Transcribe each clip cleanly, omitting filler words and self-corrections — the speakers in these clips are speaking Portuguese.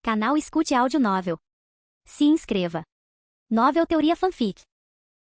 Canal Escute Áudio Novel. Se inscreva. Novel Teoria Fanfic.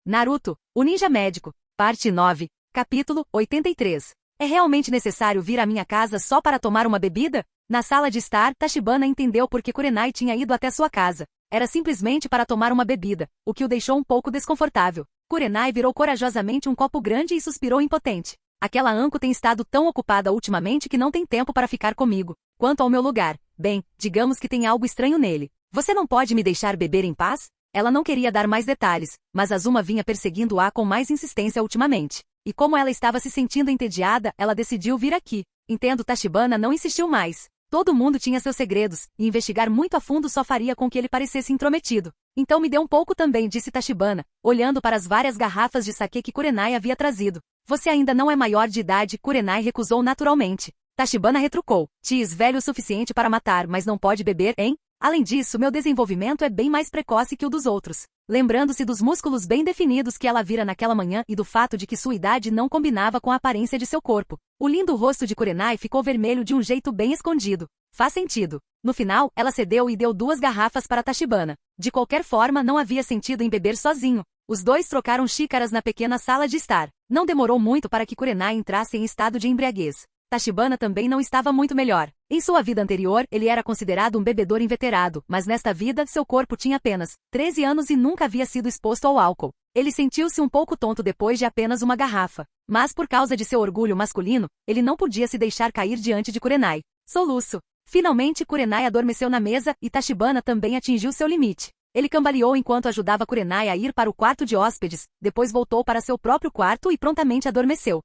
Naruto, o Ninja Médico, parte 9, capítulo 83. É realmente necessário vir à minha casa só para tomar uma bebida? Na sala de estar, Tachibana entendeu por que Kurenai tinha ido até sua casa. Era simplesmente para tomar uma bebida, o que o deixou um pouco desconfortável. Kurenai virou corajosamente um copo grande e suspirou impotente. Aquela Anko tem estado tão ocupada ultimamente que não tem tempo para ficar comigo. Quanto ao meu lugar, bem, digamos que tem algo estranho nele. Você não pode me deixar beber em paz? Ela não queria dar mais detalhes, mas Azuma vinha perseguindo-a com mais insistência ultimamente. E como ela estava se sentindo entediada, ela decidiu vir aqui. Entendo, Tachibana não insistiu mais. Todo mundo tinha seus segredos, e investigar muito a fundo só faria com que ele parecesse intrometido. Então me dê um pouco também, disse Tachibana, olhando para as várias garrafas de saquê que Kurenai havia trazido. Você ainda não é maior de idade, Kurenai recusou naturalmente. Tachibana retrucou. Tis velho o suficiente para matar, mas não pode beber, hein? Além disso, meu desenvolvimento é bem mais precoce que o dos outros. Lembrando-se dos músculos bem definidos que ela vira naquela manhã e do fato de que sua idade não combinava com a aparência de seu corpo. O lindo rosto de Kurenai ficou vermelho de um jeito bem escondido. Faz sentido. No final, ela cedeu e deu 2 garrafas para Tachibana. De qualquer forma, não havia sentido em beber sozinho. Os dois trocaram xícaras na pequena sala de estar. Não demorou muito para que Kurenai entrasse em estado de embriaguez. Tachibana também não estava muito melhor. Em sua vida anterior, ele era considerado um bebedor inveterado, mas nesta vida, seu corpo tinha apenas 13 anos e nunca havia sido exposto ao álcool. Ele sentiu-se um pouco tonto depois de apenas uma garrafa. Mas por causa de seu orgulho masculino, ele não podia se deixar cair diante de Kurenai. Soluço. Finalmente, Kurenai adormeceu na mesa e Tachibana também atingiu seu limite. Ele cambaleou enquanto ajudava Kurenai a ir para o quarto de hóspedes, depois voltou para seu próprio quarto e prontamente adormeceu.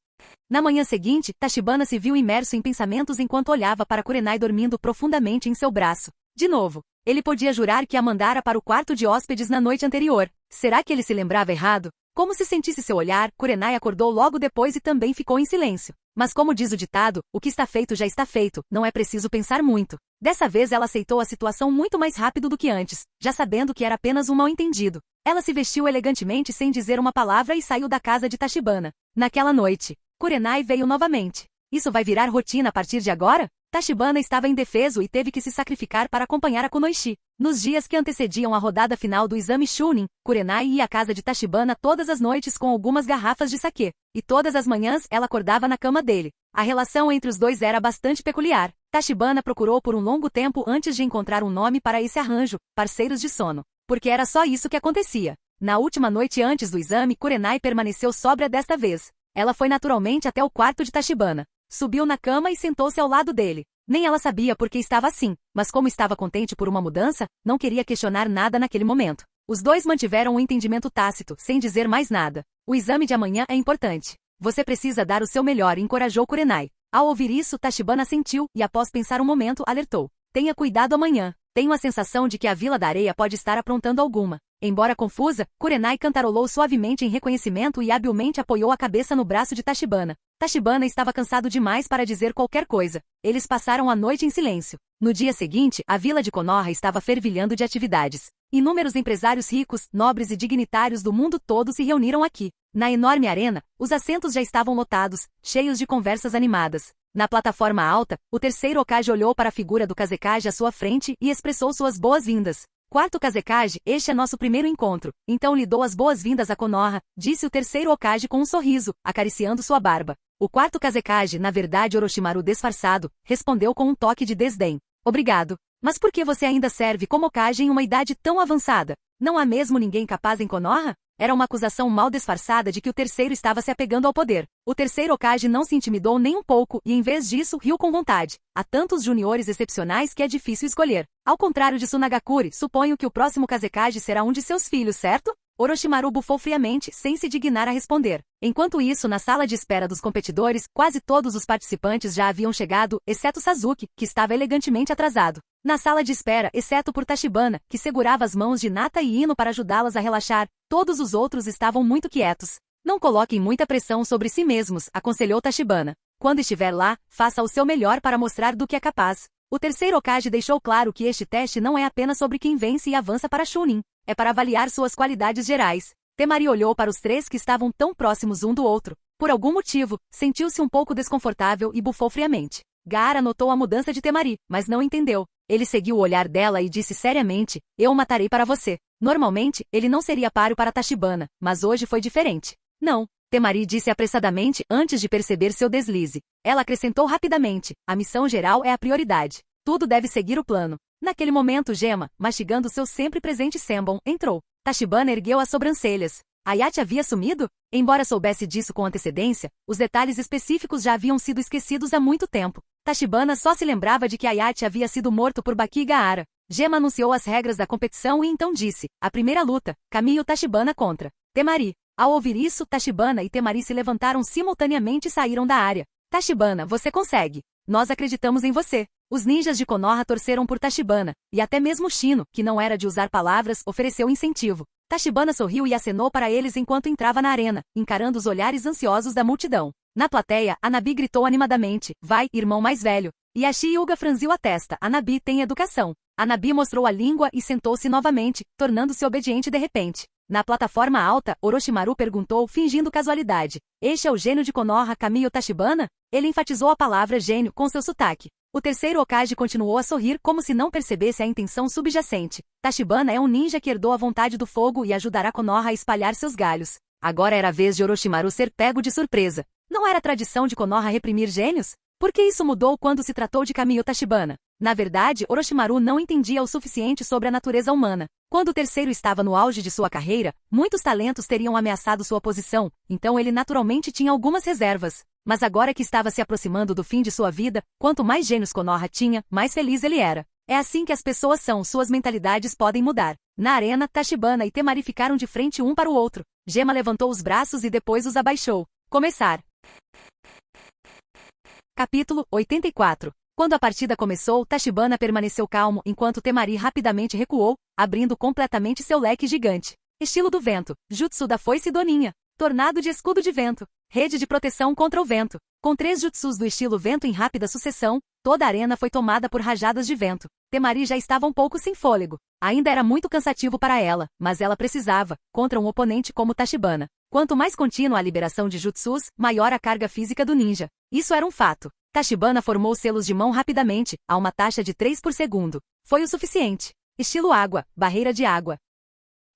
Na manhã seguinte, Tachibana se viu imerso em pensamentos enquanto olhava para Kurenai dormindo profundamente em seu braço. De novo, ele podia jurar que a mandara para o quarto de hóspedes na noite anterior. Será que ele se lembrava errado? Como se sentisse seu olhar, Kurenai acordou logo depois e também ficou em silêncio. Mas como diz o ditado, o que está feito já está feito, não é preciso pensar muito. Dessa vez ela aceitou a situação muito mais rápido do que antes, já sabendo que era apenas um mal-entendido. Ela se vestiu elegantemente sem dizer uma palavra e saiu da casa de Tachibana. Naquela noite, Kurenai veio novamente. Isso vai virar rotina a partir de agora? Tachibana estava indefeso e teve que se sacrificar para acompanhar a Kunoichi. Nos dias que antecediam a rodada final do exame Chunin, Kurenai ia à casa de Tachibana todas as noites com algumas garrafas de saquê. E todas as manhãs ela acordava na cama dele. A relação entre os dois era bastante peculiar. Tachibana procurou por um longo tempo antes de encontrar um nome para esse arranjo, parceiros de sono. Porque era só isso que acontecia. Na última noite antes do exame, Kurenai permaneceu sóbria desta vez. Ela foi naturalmente até o quarto de Tachibana. Subiu na cama e sentou-se ao lado dele. Nem ela sabia por que estava assim, mas como estava contente por uma mudança, não queria questionar nada naquele momento. Os dois mantiveram um entendimento tácito, sem dizer mais nada. O exame de amanhã é importante. Você precisa dar o seu melhor, encorajou Kurenai. Ao ouvir isso, Tachibana assentiu e após pensar um momento, alertou. Tenha cuidado amanhã. Tenho a sensação de que a Vila da Areia pode estar aprontando alguma. Embora confusa, Kurenai cantarolou suavemente em reconhecimento e habilmente apoiou a cabeça no braço de Tachibana. Tachibana estava cansado demais para dizer qualquer coisa. Eles passaram a noite em silêncio. No dia seguinte, a vila de Konoha estava fervilhando de atividades. Inúmeros empresários ricos, nobres e dignitários do mundo todo se reuniram aqui. Na enorme arena, os assentos já estavam lotados, cheios de conversas animadas. Na plataforma alta, o terceiro Hokage olhou para a figura do Kazekage à sua frente e expressou suas boas-vindas. Quarto Kazekage, este é nosso primeiro encontro, então lhe dou as boas-vindas a Konoha, disse o terceiro Hokage com um sorriso, acariciando sua barba. O quarto Kazekage, na verdade Orochimaru disfarçado, respondeu com um toque de desdém. Obrigado. Mas por que você ainda serve como Hokage em uma idade tão avançada? Não há mesmo ninguém capaz em Konoha? Era uma acusação mal disfarçada de que o terceiro estava se apegando ao poder. O terceiro Hokage não se intimidou nem um pouco e em vez disso riu com vontade. Há tantos juniores excepcionais que é difícil escolher. Ao contrário de Tsunagakure, suponho que o próximo Kazekage será um de seus filhos, certo? Orochimaru bufou friamente, sem se dignar a responder. Enquanto isso, na sala de espera dos competidores, quase todos os participantes já haviam chegado, exceto Sasuke, que estava elegantemente atrasado. Na sala de espera, exceto por Tachibana, que segurava as mãos de Hinata e Ino para ajudá-las a relaxar, todos os outros estavam muito quietos. Não coloquem muita pressão sobre si mesmos, aconselhou Tachibana. Quando estiver lá, faça o seu melhor para mostrar do que é capaz. O terceiro Hokage deixou claro que este teste não é apenas sobre quem vence e avança para Chunin. É para avaliar suas qualidades gerais. Temari olhou para os 3 que estavam tão próximos um do outro. Por algum motivo, sentiu-se um pouco desconfortável e bufou friamente. Gaara notou a mudança de Temari, mas não entendeu. Ele seguiu o olhar dela e disse seriamente, eu o matarei para você. Normalmente, ele não seria páreo para Tachibana, mas hoje foi diferente. Não, Temari disse apressadamente antes de perceber seu deslize. Ela acrescentou rapidamente, a missão geral é a prioridade. Tudo deve seguir o plano. Naquele momento Gema, mastigando seu sempre presente sembon, entrou. Tachibana ergueu as sobrancelhas. Ayate havia sumido? Embora soubesse disso com antecedência, os detalhes específicos já haviam sido esquecidos há muito tempo. Tachibana só se lembrava de que Ayate havia sido morto por Baki e Gaara. Gema anunciou as regras da competição e então disse, a primeira luta, Camille Tachibana contra Temari. Ao ouvir isso, Tachibana e Temari se levantaram simultaneamente e saíram da área. Tachibana, você consegue. Nós acreditamos em você. Os ninjas de Konoha torceram por Tachibana, e até mesmo Shino, que não era de usar palavras, ofereceu incentivo. Tachibana sorriu e acenou para eles enquanto entrava na arena, encarando os olhares ansiosos da multidão. Na plateia, Anabi gritou animadamente, vai, irmão mais velho. Yashi Yuga franziu a testa, Anabi tem educação. Anabi mostrou a língua e sentou-se novamente, tornando-se obediente de repente. Na plataforma alta, Orochimaru perguntou, fingindo casualidade, este é o gênio de Konoha Camille Tachibana? Ele enfatizou a palavra gênio com seu sotaque. O terceiro Hokage continuou a sorrir como se não percebesse a intenção subjacente. Tachibana é um ninja que herdou a vontade do fogo e ajudará Konoha a espalhar seus galhos. Agora era a vez de Orochimaru ser pego de surpresa. Não era tradição de Konoha reprimir gênios? Por que isso mudou quando se tratou de Camille Tachibana? Na verdade, Orochimaru não entendia o suficiente sobre a natureza humana. Quando o terceiro estava no auge de sua carreira, muitos talentos teriam ameaçado sua posição, então ele naturalmente tinha algumas reservas. Mas agora que estava se aproximando do fim de sua vida, quanto mais gênios Konoha tinha, mais feliz ele era. É assim que as pessoas são, suas mentalidades podem mudar. Na arena, Tachibana e Temari ficaram de frente um para o outro. Gema levantou os braços e depois os abaixou. Começar. Capítulo 84. Quando a partida começou, Tachibana permaneceu calmo enquanto Temari rapidamente recuou, abrindo completamente seu leque gigante. Estilo do vento, jutsu da foice doninha, tornado de escudo de vento, rede de proteção contra o vento. Com 3 jutsus do estilo vento em rápida sucessão, toda a arena foi tomada por rajadas de vento. Temari já estava um pouco sem fôlego. Ainda era muito cansativo para ela, mas ela precisava, contra um oponente como Tachibana. Quanto mais contínua a liberação de jutsus, maior a carga física do ninja. Isso era um fato. Tachibana formou selos de mão rapidamente, a uma taxa de 3 por segundo. Foi o suficiente. Estilo água, barreira de água.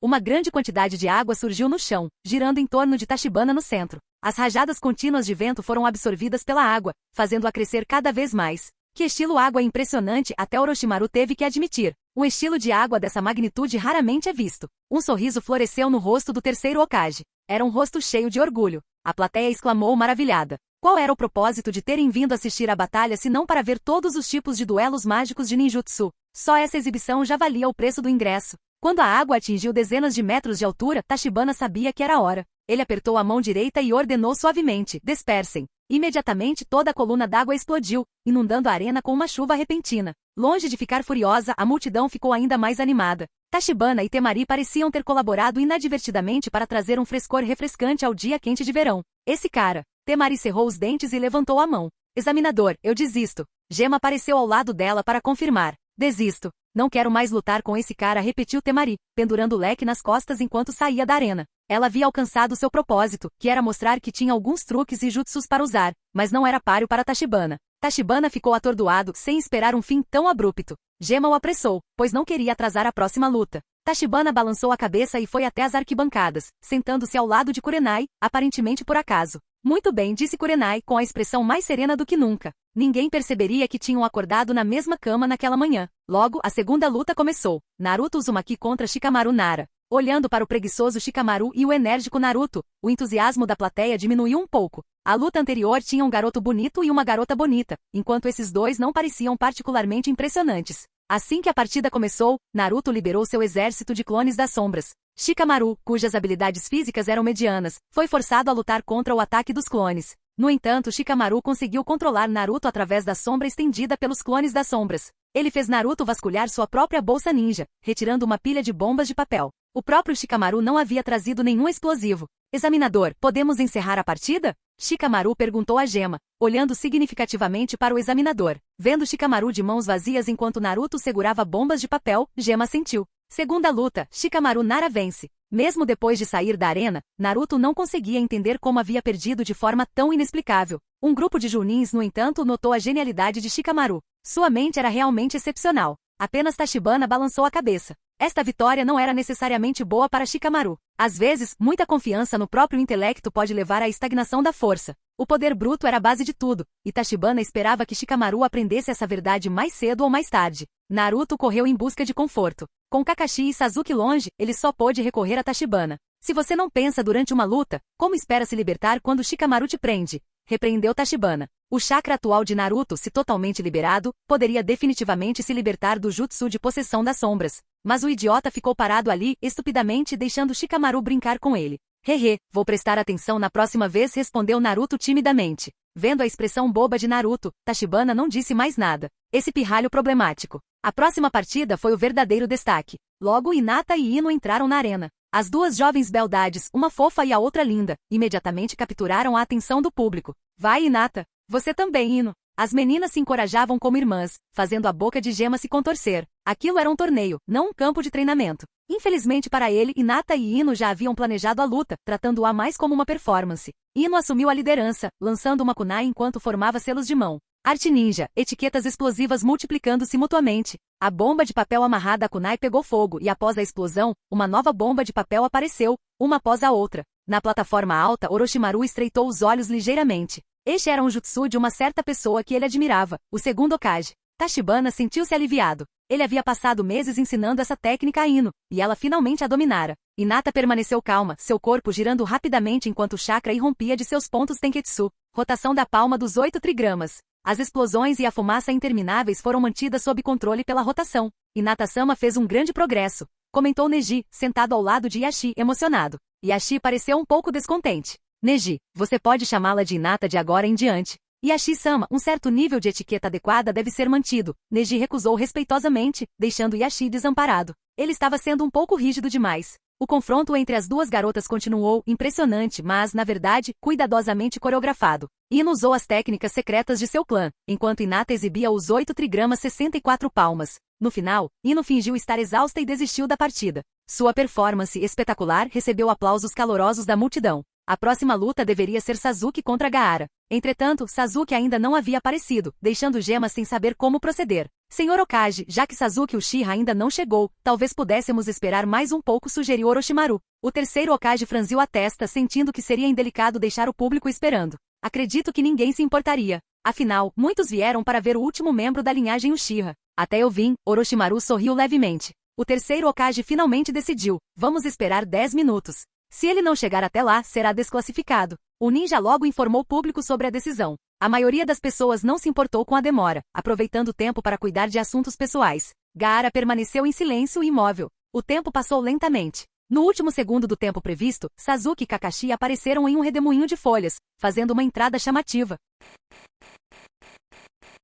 Uma grande quantidade de água surgiu no chão, girando em torno de Tachibana no centro. As rajadas contínuas de vento foram absorvidas pela água, fazendo-a crescer cada vez mais. Que estilo água impressionante, até Orochimaru teve que admitir. Um estilo de água dessa magnitude raramente é visto. Um sorriso floresceu no rosto do terceiro Hokage. Era um rosto cheio de orgulho. A plateia exclamou maravilhada. Qual era o propósito de terem vindo assistir à batalha se não para ver todos os tipos de duelos mágicos de ninjutsu? Só essa exibição já valia o preço do ingresso. Quando a água atingiu dezenas de metros de altura, Tachibana sabia que era hora. Ele apertou a mão direita e ordenou suavemente, dispersem. Imediatamente toda a coluna d'água explodiu, inundando a arena com uma chuva repentina. Longe de ficar furiosa, a multidão ficou ainda mais animada. Tachibana e Temari pareciam ter colaborado inadvertidamente para trazer um frescor refrescante ao dia quente de verão. Esse cara. Temari cerrou os dentes e levantou a mão. Examinador, eu desisto. Gema apareceu ao lado dela para confirmar. Desisto. Não quero mais lutar com esse cara, repetiu Temari, pendurando o leque nas costas enquanto saía da arena. Ela havia alcançado seu propósito, que era mostrar que tinha alguns truques e jutsus para usar, mas não era páreo para Tachibana. Tachibana ficou atordoado, sem esperar um fim tão abrupto. Gema o apressou, pois não queria atrasar a próxima luta. Tachibana balançou a cabeça e foi até as arquibancadas, sentando-se ao lado de Kurenai, aparentemente por acaso. Muito bem, disse Kurenai, com a expressão mais serena do que nunca. Ninguém perceberia que tinham acordado na mesma cama naquela manhã. Logo, a segunda luta começou. Naruto Uzumaki contra Shikamaru Nara. Olhando para o preguiçoso Shikamaru e o enérgico Naruto, o entusiasmo da plateia diminuiu um pouco. A luta anterior tinha um garoto bonito e uma garota bonita, enquanto esses dois não pareciam particularmente impressionantes. Assim que a partida começou, Naruto liberou seu exército de clones das sombras. Shikamaru, cujas habilidades físicas eram medianas, foi forçado a lutar contra o ataque dos clones. No entanto, Shikamaru conseguiu controlar Naruto através da sombra estendida pelos clones das sombras. Ele fez Naruto vasculhar sua própria bolsa ninja, retirando uma pilha de bombas de papel. O próprio Shikamaru não havia trazido nenhum explosivo. Examinador, podemos encerrar a partida? Shikamaru perguntou a Gema, olhando significativamente para o examinador. Vendo Shikamaru de mãos vazias enquanto Naruto segurava bombas de papel, Gema sentiu. Segunda luta, Shikamaru Nara vence. Mesmo depois de sair da arena, Naruto não conseguia entender como havia perdido de forma tão inexplicável. Um grupo de Jounins, no entanto, notou a genialidade de Shikamaru. Sua mente era realmente excepcional. Apenas Tachibana balançou a cabeça. Esta vitória não era necessariamente boa para Shikamaru. Às vezes, muita confiança no próprio intelecto pode levar à estagnação da força. O poder bruto era a base de tudo, e Tachibana esperava que Shikamaru aprendesse essa verdade mais cedo ou mais tarde. Naruto correu em busca de conforto. Com Kakashi e Sasuke longe, ele só pôde recorrer a Tachibana. Se você não pensa durante uma luta, como espera se libertar quando Shikamaru te prende? Repreendeu Tachibana. O chakra atual de Naruto, se totalmente liberado, poderia definitivamente se libertar do jutsu de possessão das sombras. Mas o idiota ficou parado ali, estupidamente deixando Shikamaru brincar com ele. Hehe, vou prestar atenção na próxima vez, respondeu Naruto timidamente. Vendo a expressão boba de Naruto, Tachibana não disse mais nada. Esse pirralho problemático. A próxima partida foi o verdadeiro destaque. Logo Hinata e Ino entraram na arena. As duas jovens beldades, uma fofa e a outra linda, imediatamente capturaram a atenção do público. Vai, Hinata! Você também, Ino! As meninas se encorajavam como irmãs, fazendo a boca de Gema se contorcer. Aquilo era um torneio, não um campo de treinamento. Infelizmente para ele, Hinata e Ino já haviam planejado a luta, tratando-a mais como uma performance. Ino assumiu a liderança, lançando uma kunai enquanto formava selos de mão. Arte ninja, etiquetas explosivas multiplicando-se mutuamente. A bomba de papel amarrada à kunai pegou fogo e após a explosão, uma nova bomba de papel apareceu, uma após a outra. Na plataforma alta, Orochimaru estreitou os olhos ligeiramente. Este era um jutsu de uma certa pessoa que ele admirava, o segundo Hokage. Tachibana sentiu-se aliviado. Ele havia passado meses ensinando essa técnica a Ino, e ela finalmente a dominara. Hinata permaneceu calma, seu corpo girando rapidamente enquanto o chakra irrompia de seus pontos Tenketsu. Rotação da palma dos 8 trigramas. As explosões e a fumaça intermináveis foram mantidas sob controle pela rotação. Hinata-sama fez um grande progresso, comentou Neji, sentado ao lado de Yashi, emocionado. Yashi pareceu um pouco descontente. Neji, você pode chamá-la de Hinata de agora em diante. Yashi-sama, um certo nível de etiqueta adequada deve ser mantido. Neji recusou respeitosamente, deixando Yashi desamparado. Ele estava sendo um pouco rígido demais. O confronto entre as duas garotas continuou, impressionante, mas, na verdade, cuidadosamente coreografado. Ino usou as técnicas secretas de seu clã, enquanto Hinata exibia os 8 trigramas 64 palmas. No final, Ino fingiu estar exausta e desistiu da partida. Sua performance espetacular recebeu aplausos calorosos da multidão. A próxima luta deveria ser Sasuke contra Gaara. Entretanto, Sasuke ainda não havia aparecido, deixando Gema sem saber como proceder. Senhor Hokage, já que Sasuke Uchiha ainda não chegou, talvez pudéssemos esperar mais um pouco, sugeriu Orochimaru. O terceiro Hokage franziu a testa, sentindo que seria indelicado deixar o público esperando. Acredito que ninguém se importaria. Afinal, muitos vieram para ver o último membro da linhagem Uchiha. Até eu vim, Orochimaru sorriu levemente. O terceiro Hokage finalmente decidiu. Vamos esperar 10 minutos. Se ele não chegar até lá, será desclassificado. O ninja logo informou o público sobre a decisão. A maioria das pessoas não se importou com a demora, aproveitando o tempo para cuidar de assuntos pessoais. Gaara permaneceu em silêncio e imóvel. O tempo passou lentamente. No último segundo do tempo previsto, Sasuke e Kakashi apareceram em um redemoinho de folhas, fazendo uma entrada chamativa.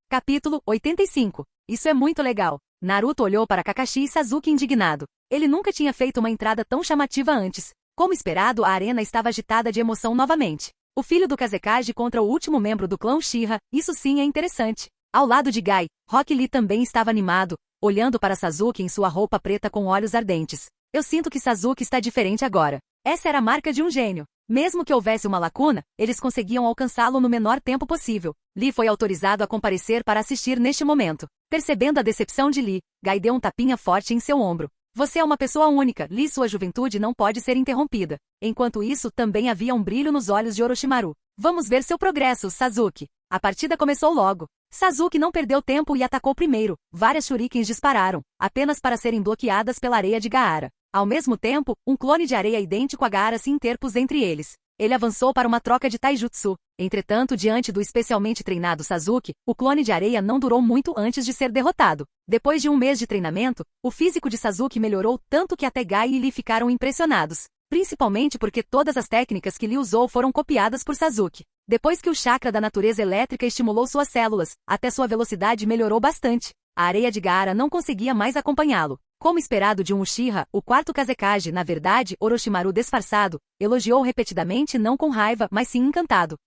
Capítulo 85. Isso é muito legal. Naruto olhou para Kakashi e Sasuke indignado. Ele nunca tinha feito uma entrada tão chamativa antes. Como esperado, a arena estava agitada de emoção novamente. O filho do Kazekage contra o último membro do clã Uchiha, isso sim é interessante. Ao lado de Gai, Rock Lee também estava animado, olhando para Sasuke em sua roupa preta com olhos ardentes. Eu sinto que Sasuke está diferente agora. Essa era a marca de um gênio. Mesmo que houvesse uma lacuna, eles conseguiam alcançá-lo no menor tempo possível. Lee foi autorizado a comparecer para assistir neste momento. Percebendo a decepção de Lee, Gai deu um tapinha forte em seu ombro. Você é uma pessoa única, Lee, sua juventude não pode ser interrompida. Enquanto isso, também havia um brilho nos olhos de Orochimaru. Vamos ver seu progresso, Sasuke. A partida começou logo. Sasuke não perdeu tempo e atacou primeiro. Várias shurikens dispararam, apenas para serem bloqueadas pela areia de Gaara. Ao mesmo tempo, um clone de areia idêntico a Gaara se interpôs entre eles. Ele avançou para uma troca de taijutsu. Entretanto, diante do especialmente treinado Sasuke, o clone de areia não durou muito antes de ser derrotado. Depois de um mês de treinamento, o físico de Sasuke melhorou tanto que até Gai e Lee ficaram impressionados. Principalmente porque todas as técnicas que Lee usou foram copiadas por Sasuke. Depois que o chakra da natureza elétrica estimulou suas células, até sua velocidade melhorou bastante. A areia de Gaara não conseguia mais acompanhá-lo. Como esperado de um Uchiha, o quarto Kazekage, na verdade, Orochimaru disfarçado, elogiou repetidamente não com raiva, mas sim encantado.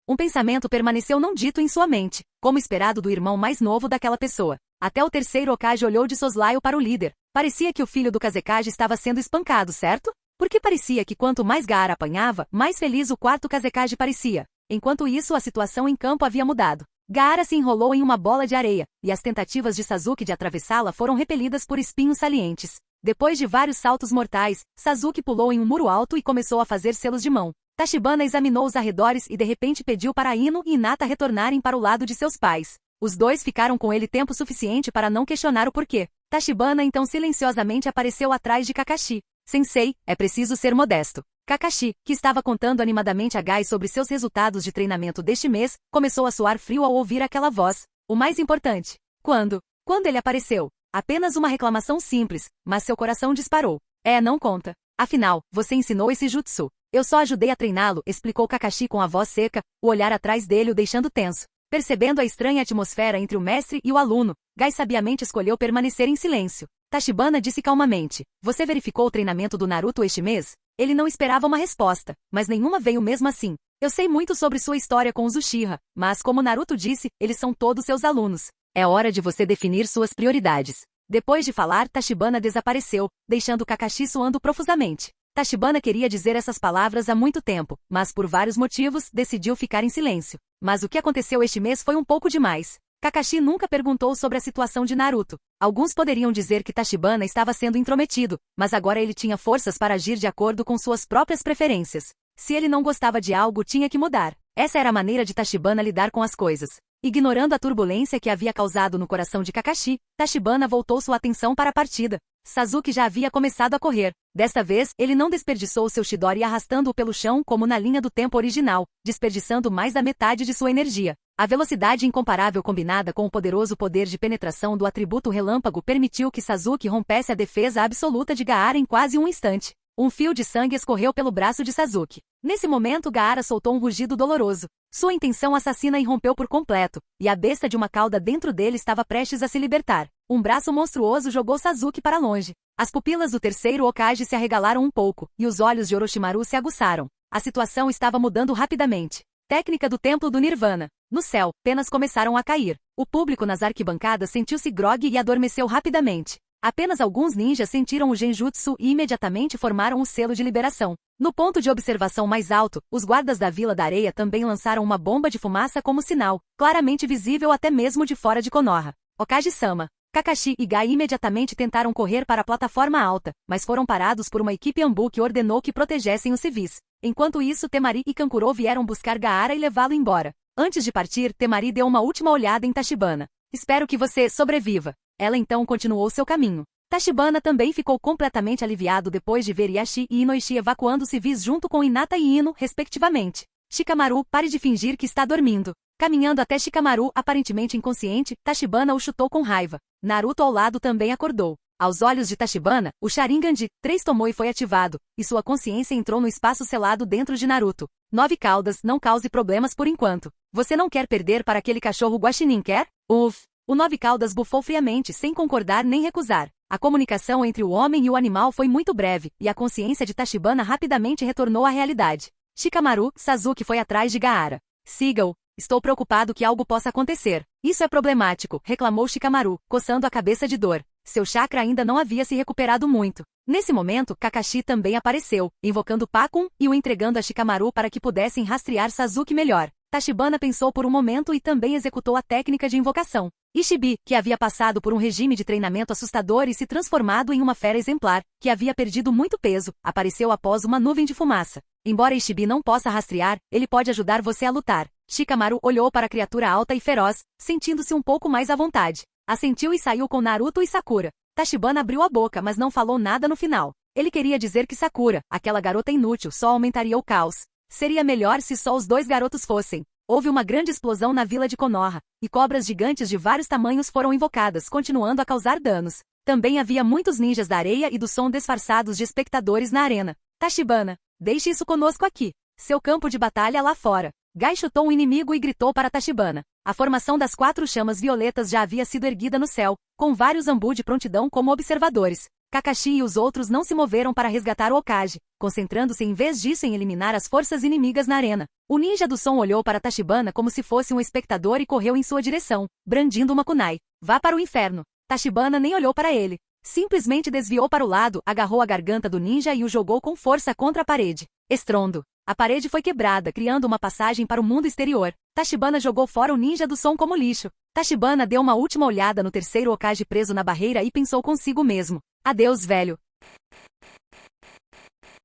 Um pensamento permaneceu não dito em sua mente, como esperado do irmão mais novo daquela pessoa. Até o terceiro Hokage olhou de soslaio para o líder. Parecia que o filho do Kazekage estava sendo espancado, certo? Porque parecia que quanto mais Gaara apanhava, mais feliz o quarto Kazekage parecia. Enquanto isso, a situação em campo havia mudado. Gaara se enrolou em uma bola de areia, e as tentativas de Sasuke de atravessá-la foram repelidas por espinhos salientes. Depois de vários saltos mortais, Sasuke pulou em um muro alto e começou a fazer selos de mão. Tachibana examinou os arredores e de repente pediu para Ino e Hinata retornarem para o lado de seus pais. Os dois ficaram com ele tempo suficiente para não questionar o porquê. Tachibana então silenciosamente apareceu atrás de Kakashi. Sensei, é preciso ser modesto. Kakashi, que estava contando animadamente a Gai sobre seus resultados de treinamento deste mês, começou a suar frio ao ouvir aquela voz. O mais importante. Quando ele apareceu? Apenas uma reclamação simples, mas seu coração disparou. Não conta. Afinal, você ensinou esse jutsu. Eu só ajudei a treiná-lo, explicou Kakashi com a voz seca, o olhar atrás dele o deixando tenso. Percebendo a estranha atmosfera entre o mestre e o aluno, Gai sabiamente escolheu permanecer em silêncio. Tachibana disse calmamente, você verificou o treinamento do Naruto este mês? Ele não esperava uma resposta, mas nenhuma veio mesmo assim. Eu sei muito sobre sua história com os Uchiha, mas como Naruto disse, eles são todos seus alunos. É hora de você definir suas prioridades. Depois de falar, Tachibana desapareceu, deixando Kakashi suando profusamente. Tachibana queria dizer essas palavras há muito tempo, mas por vários motivos, decidiu ficar em silêncio. Mas o que aconteceu este mês foi um pouco demais. Kakashi nunca perguntou sobre a situação de Naruto. Alguns poderiam dizer que Tachibana estava sendo intrometido, mas agora ele tinha forças para agir de acordo com suas próprias preferências. Se ele não gostava de algo, tinha que mudar. Essa era a maneira de Tachibana lidar com as coisas. Ignorando a turbulência que havia causado no coração de Kakashi, Tachibana voltou sua atenção para a partida. Sasuke já havia começado a correr. Desta vez, ele não desperdiçou seu Chidori arrastando-o pelo chão como na linha do tempo original, desperdiçando mais da metade de sua energia. A velocidade incomparável combinada com o poderoso poder de penetração do atributo relâmpago permitiu que Sasuke rompesse a defesa absoluta de Gaara em quase um instante. Um fio de sangue escorreu pelo braço de Sasuke. Nesse momento, Gaara soltou um rugido doloroso. Sua intenção assassina irrompeu por completo, e a besta de uma cauda dentro dele estava prestes a se libertar. Um braço monstruoso jogou Sasuke para longe. As pupilas do terceiro Hokage se arregalaram um pouco, e os olhos de Orochimaru se aguçaram. A situação estava mudando rapidamente. Técnica do Templo do Nirvana. No céu, penas começaram a cair. O público nas arquibancadas sentiu-se grogue e adormeceu rapidamente. Apenas alguns ninjas sentiram o genjutsu e imediatamente formaram o selo de liberação. No ponto de observação mais alto, os guardas da Vila da Areia também lançaram uma bomba de fumaça como sinal, claramente visível até mesmo de fora de Konoha. Hokage-sama. Kakashi e Gai imediatamente tentaram correr para a plataforma alta, mas foram parados por uma equipe Anbu que ordenou que protegessem os civis. Enquanto isso, Temari e Kankuro vieram buscar Gaara e levá-lo embora. Antes de partir, Temari deu uma última olhada em Tachibana. Espero que você sobreviva. Ela então continuou seu caminho. Tachibana também ficou completamente aliviado depois de ver Yashi e Inoishi evacuando civis junto com Hinata e Ino, respectivamente. Shikamaru, pare de fingir que está dormindo. Caminhando até Shikamaru, aparentemente inconsciente, Tachibana o chutou com raiva. Naruto ao lado também acordou. Aos olhos de Tachibana, o Sharingan de 3 Tomoe foi ativado, e sua consciência entrou no espaço selado dentro de Naruto. 9 caudas, não cause problemas por enquanto. Você não quer perder para aquele cachorro guaxinim, quer? Uff. O 9 caudas bufou friamente sem concordar nem recusar. A comunicação entre o homem e o animal foi muito breve, e a consciência de Tachibana rapidamente retornou à realidade. Shikamaru, Sasuke foi atrás de Gaara. Siga-o. Estou preocupado que algo possa acontecer. Isso é problemático, reclamou Shikamaru, coçando a cabeça de dor. Seu chakra ainda não havia se recuperado muito. Nesse momento, Kakashi também apareceu, invocando Pakun e o entregando a Shikamaru para que pudessem rastrear Sasuke melhor. Tachibana pensou por um momento e também executou a técnica de invocação. Ishibi, que havia passado por um regime de treinamento assustador e se transformado em uma fera exemplar, que havia perdido muito peso, apareceu após uma nuvem de fumaça. Embora Ishibi não possa rastrear, ele pode ajudar você a lutar. Shikamaru olhou para a criatura alta e feroz, sentindo-se um pouco mais à vontade. Assentiu e saiu com Naruto e Sakura. Tachibana abriu a boca, mas não falou nada no final. Ele queria dizer que Sakura, aquela garota inútil, só aumentaria o caos. Seria melhor se só os 2 garotos fossem. Houve uma grande explosão na vila de Konoha, e cobras gigantes de vários tamanhos foram invocadas, continuando a causar danos. Também havia muitos ninjas da areia e do som disfarçados de espectadores na arena. Tachibana, deixe isso conosco aqui. Seu campo de batalha lá fora. Gai chutou um inimigo e gritou para Tachibana. A formação das 4 chamas violetas já havia sido erguida no céu, com vários Anbu de prontidão como observadores. Kakashi e os outros não se moveram para resgatar o Hokage, concentrando-se em vez disso em eliminar as forças inimigas na arena. O ninja do som olhou para Tachibana como se fosse um espectador e correu em sua direção, brandindo uma kunai. Vá para o inferno. Tachibana nem olhou para ele. Simplesmente desviou para o lado, agarrou a garganta do ninja e o jogou com força contra a parede. Estrondo. A parede foi quebrada, criando uma passagem para o mundo exterior. Tachibana jogou fora o ninja do som como lixo. Tachibana deu uma última olhada no terceiro Hokage preso na barreira e pensou consigo mesmo. Adeus, velho.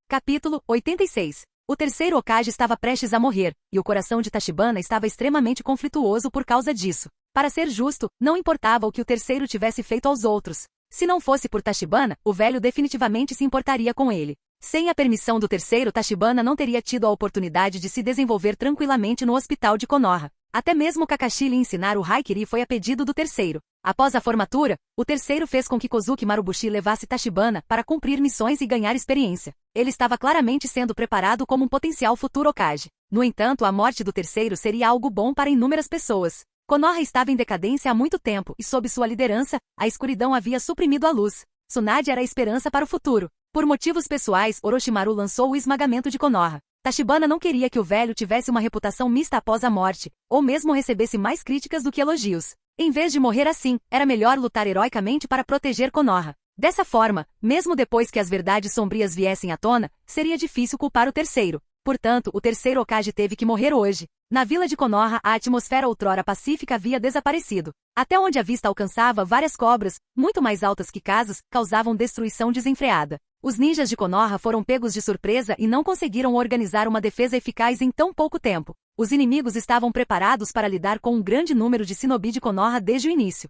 Capítulo 86. O terceiro Hokage estava prestes a morrer, e o coração de Tachibana estava extremamente conflituoso por causa disso. Para ser justo, não importava o que o terceiro tivesse feito aos outros. Se não fosse por Tachibana, o velho definitivamente se importaria com ele. Sem a permissão do terceiro, Tachibana não teria tido a oportunidade de se desenvolver tranquilamente no hospital de Konoha. Até mesmo Kakashi lhe ensinar o Haikiri foi a pedido do terceiro. Após a formatura, o terceiro fez com que Kozuki Marubushi levasse Tachibana para cumprir missões e ganhar experiência. Ele estava claramente sendo preparado como um potencial futuro Hokage. No entanto, a morte do terceiro seria algo bom para inúmeras pessoas. Konoha estava em decadência há muito tempo e, sob sua liderança, a escuridão havia suprimido a luz. Tsunade era a esperança para o futuro. Por motivos pessoais, Orochimaru lançou o esmagamento de Konoha. Tachibana não queria que o velho tivesse uma reputação mista após a morte, ou mesmo recebesse mais críticas do que elogios. Em vez de morrer assim, era melhor lutar heroicamente para proteger Konoha. Dessa forma, mesmo depois que as verdades sombrias viessem à tona, seria difícil culpar o terceiro. Portanto, o terceiro Hokage teve que morrer hoje. Na vila de Konoha, a atmosfera outrora pacífica havia desaparecido. Até onde a vista alcançava, várias cobras, muito mais altas que casas, causavam destruição desenfreada. Os ninjas de Konoha foram pegos de surpresa e não conseguiram organizar uma defesa eficaz em tão pouco tempo. Os inimigos estavam preparados para lidar com um grande número de shinobi de Konoha desde o início.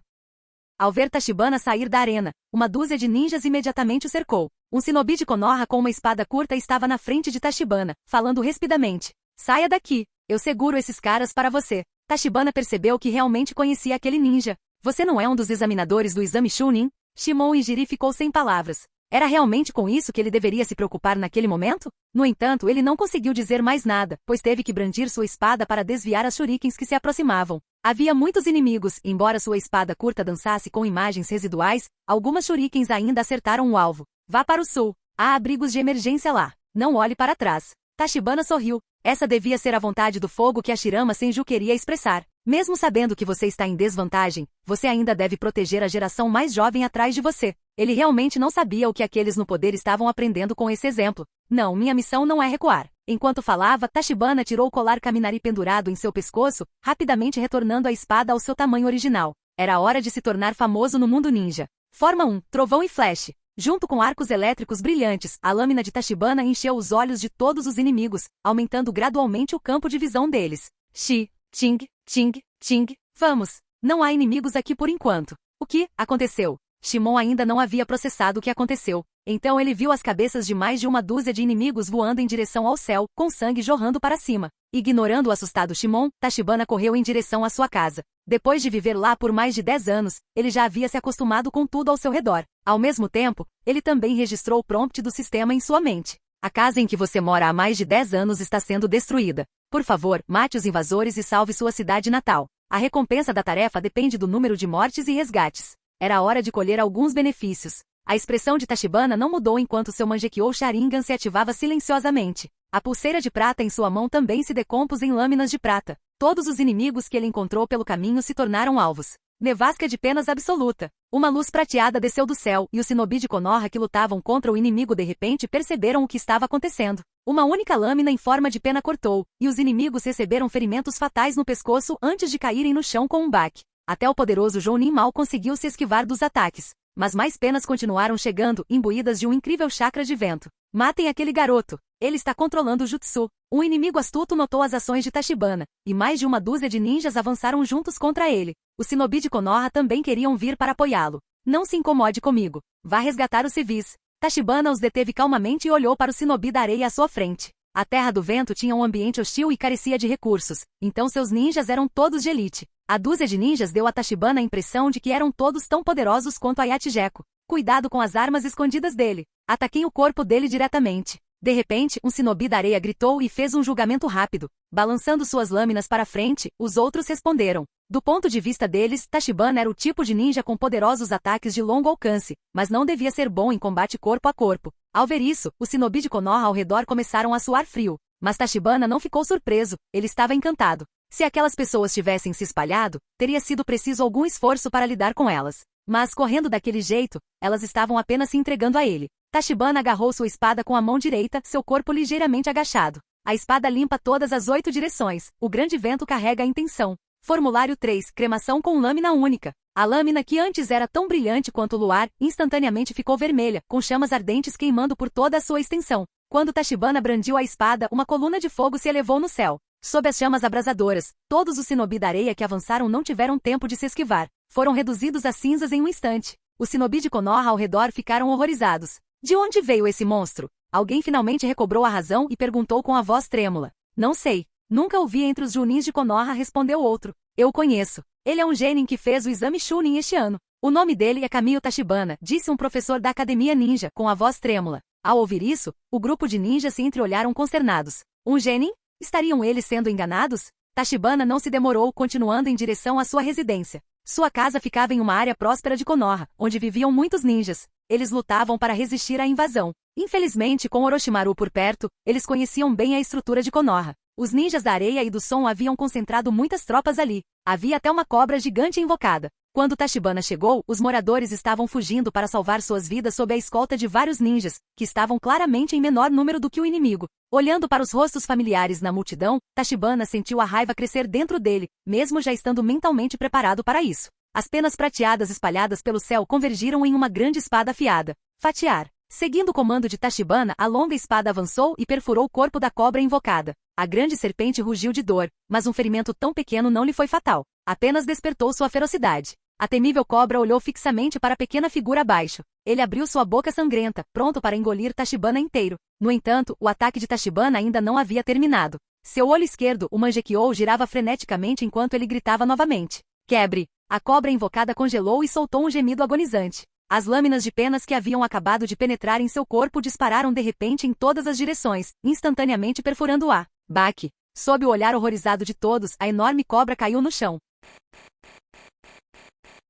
Ao ver Tachibana sair da arena, uma dúzia de ninjas imediatamente o cercou. Um shinobi de Konoha com uma espada curta estava na frente de Tachibana, falando rispidamente. Saia daqui, eu seguro esses caras para você. Tachibana percebeu que realmente conhecia aquele ninja. Você não é um dos examinadores do exame Chunin? Shimon Injiri ficou sem palavras. Era realmente com isso que ele deveria se preocupar naquele momento? No entanto, ele não conseguiu dizer mais nada, pois teve que brandir sua espada para desviar as shurikens que se aproximavam. Havia muitos inimigos, embora sua espada curta dançasse com imagens residuais, algumas shurikens ainda acertaram o alvo. Vá para o sul. Há abrigos de emergência lá. Não olhe para trás. Tachibana sorriu. Essa devia ser a vontade do fogo que a Shirama Senju queria expressar. Mesmo sabendo que você está em desvantagem, você ainda deve proteger a geração mais jovem atrás de você. Ele realmente não sabia o que aqueles no poder estavam aprendendo com esse exemplo. Não, minha missão não é recuar. Enquanto falava, Tachibana tirou o colar Kaminari pendurado em seu pescoço, rapidamente retornando a espada ao seu tamanho original. Era hora de se tornar famoso no mundo ninja. Forma 1, Trovão e Flash. Junto com arcos elétricos brilhantes, a lâmina de Tachibana encheu os olhos de todos os inimigos, aumentando gradualmente o campo de visão deles. Chi, Ting, Ting, Ting, vamos! Não há inimigos aqui por enquanto. O que aconteceu? Shimon ainda não havia processado o que aconteceu. Então ele viu as cabeças de mais de uma dúzia de inimigos voando em direção ao céu, com sangue jorrando para cima. Ignorando o assustado Shimon, Tachibana correu em direção à sua casa. Depois de viver lá por mais de 10 anos, ele já havia se acostumado com tudo ao seu redor. Ao mesmo tempo, ele também registrou o prompt do sistema em sua mente. A casa em que você mora há mais de 10 anos está sendo destruída. Por favor, mate os invasores e salve sua cidade natal. A recompensa da tarefa depende do número de mortes e resgates. Era hora de colher alguns benefícios. A expressão de Tachibana não mudou enquanto seu Mangekyou Sharingan se ativava silenciosamente. A pulseira de prata em sua mão também se decompôs em lâminas de prata. Todos os inimigos que ele encontrou pelo caminho se tornaram alvos. Nevasca de penas absoluta. Uma luz prateada desceu do céu, e os shinobi de Konoha que lutavam contra o inimigo de repente perceberam o que estava acontecendo. Uma única lâmina em forma de pena cortou, e os inimigos receberam ferimentos fatais no pescoço antes de caírem no chão com um baque. Até o poderoso Jounin mal conseguiu se esquivar dos ataques. Mas mais penas continuaram chegando, imbuídas de um incrível chakra de vento. Matem aquele garoto. Ele está controlando o jutsu. Um inimigo astuto notou as ações de Tachibana, e mais de uma dúzia de ninjas avançaram juntos contra ele. Os shinobi de Konoha também queriam vir para apoiá-lo. Não se incomode comigo. Vá resgatar os civis. Tachibana os deteve calmamente e olhou para o shinobi da areia à sua frente. A Terra do Vento tinha um ambiente hostil e carecia de recursos, então seus ninjas eram todos de elite. A dúzia de ninjas deu a Tachibana a impressão de que eram todos tão poderosos quanto Ayatijeko. Cuidado com as armas escondidas dele. Ataquem o corpo dele diretamente. De repente, um shinobi da areia gritou e fez um julgamento rápido. Balançando suas lâminas para frente, os outros responderam. Do ponto de vista deles, Tachibana era o tipo de ninja com poderosos ataques de longo alcance, mas não devia ser bom em combate corpo a corpo. Ao ver isso, os shinobi de Konoha ao redor começaram a suar frio. Mas Tachibana não ficou surpreso, ele estava encantado. Se aquelas pessoas tivessem se espalhado, teria sido preciso algum esforço para lidar com elas. Mas, correndo daquele jeito, elas estavam apenas se entregando a ele. Tachibana agarrou sua espada com a mão direita, seu corpo ligeiramente agachado. A espada limpa todas as 8 direções. O grande vento carrega a intenção. Formulário 3. Cremação com lâmina única. A lâmina, que antes era tão brilhante quanto o luar, instantaneamente ficou vermelha, com chamas ardentes queimando por toda a sua extensão. Quando Tachibana brandiu a espada, uma coluna de fogo se elevou no céu. Sob as chamas abrasadoras, todos os shinobi da areia que avançaram não tiveram tempo de se esquivar. Foram reduzidos a cinzas em um instante. Os shinobi de Konoha ao redor ficaram horrorizados. De onde veio esse monstro? Alguém finalmente recobrou a razão e perguntou com a voz trêmula. Não sei. Nunca o vi entre os Junins de Konoha, respondeu outro. Eu o conheço. Ele é um genin que fez o exame Chunin este ano. O nome dele é Kamiyo Tachibana, disse um professor da Academia Ninja, com a voz trêmula. Ao ouvir isso, o grupo de ninjas se entreolharam consternados. Um genin? Estariam eles sendo enganados? Tachibana não se demorou, continuando em direção à sua residência. Sua casa ficava em uma área próspera de Konoha, onde viviam muitos ninjas. Eles lutavam para resistir à invasão. Infelizmente, com Orochimaru por perto, eles conheciam bem a estrutura de Konoha. Os ninjas da areia e do som haviam concentrado muitas tropas ali. Havia até uma cobra gigante invocada. Quando Tachibana chegou, os moradores estavam fugindo para salvar suas vidas sob a escolta de vários ninjas, que estavam claramente em menor número do que o inimigo. Olhando para os rostos familiares na multidão, Tachibana sentiu a raiva crescer dentro dele, mesmo já estando mentalmente preparado para isso. As penas prateadas espalhadas pelo céu convergiram em uma grande espada afiada. Fatiar. Seguindo o comando de Tachibana, a longa espada avançou e perfurou o corpo da cobra invocada. A grande serpente rugiu de dor, mas um ferimento tão pequeno não lhe foi fatal. Apenas despertou sua ferocidade. A temível cobra olhou fixamente para a pequena figura abaixo. Ele abriu sua boca sangrenta, pronto para engolir Tachibana inteiro. No entanto, o ataque de Tachibana ainda não havia terminado. Seu olho esquerdo, o Mangekyou, girava freneticamente enquanto ele gritava novamente. Quebre! A cobra invocada congelou e soltou um gemido agonizante. As lâminas de penas que haviam acabado de penetrar em seu corpo dispararam de repente em todas as direções, instantaneamente perfurando o ar. Baque! Sob o olhar horrorizado de todos, a enorme cobra caiu no chão.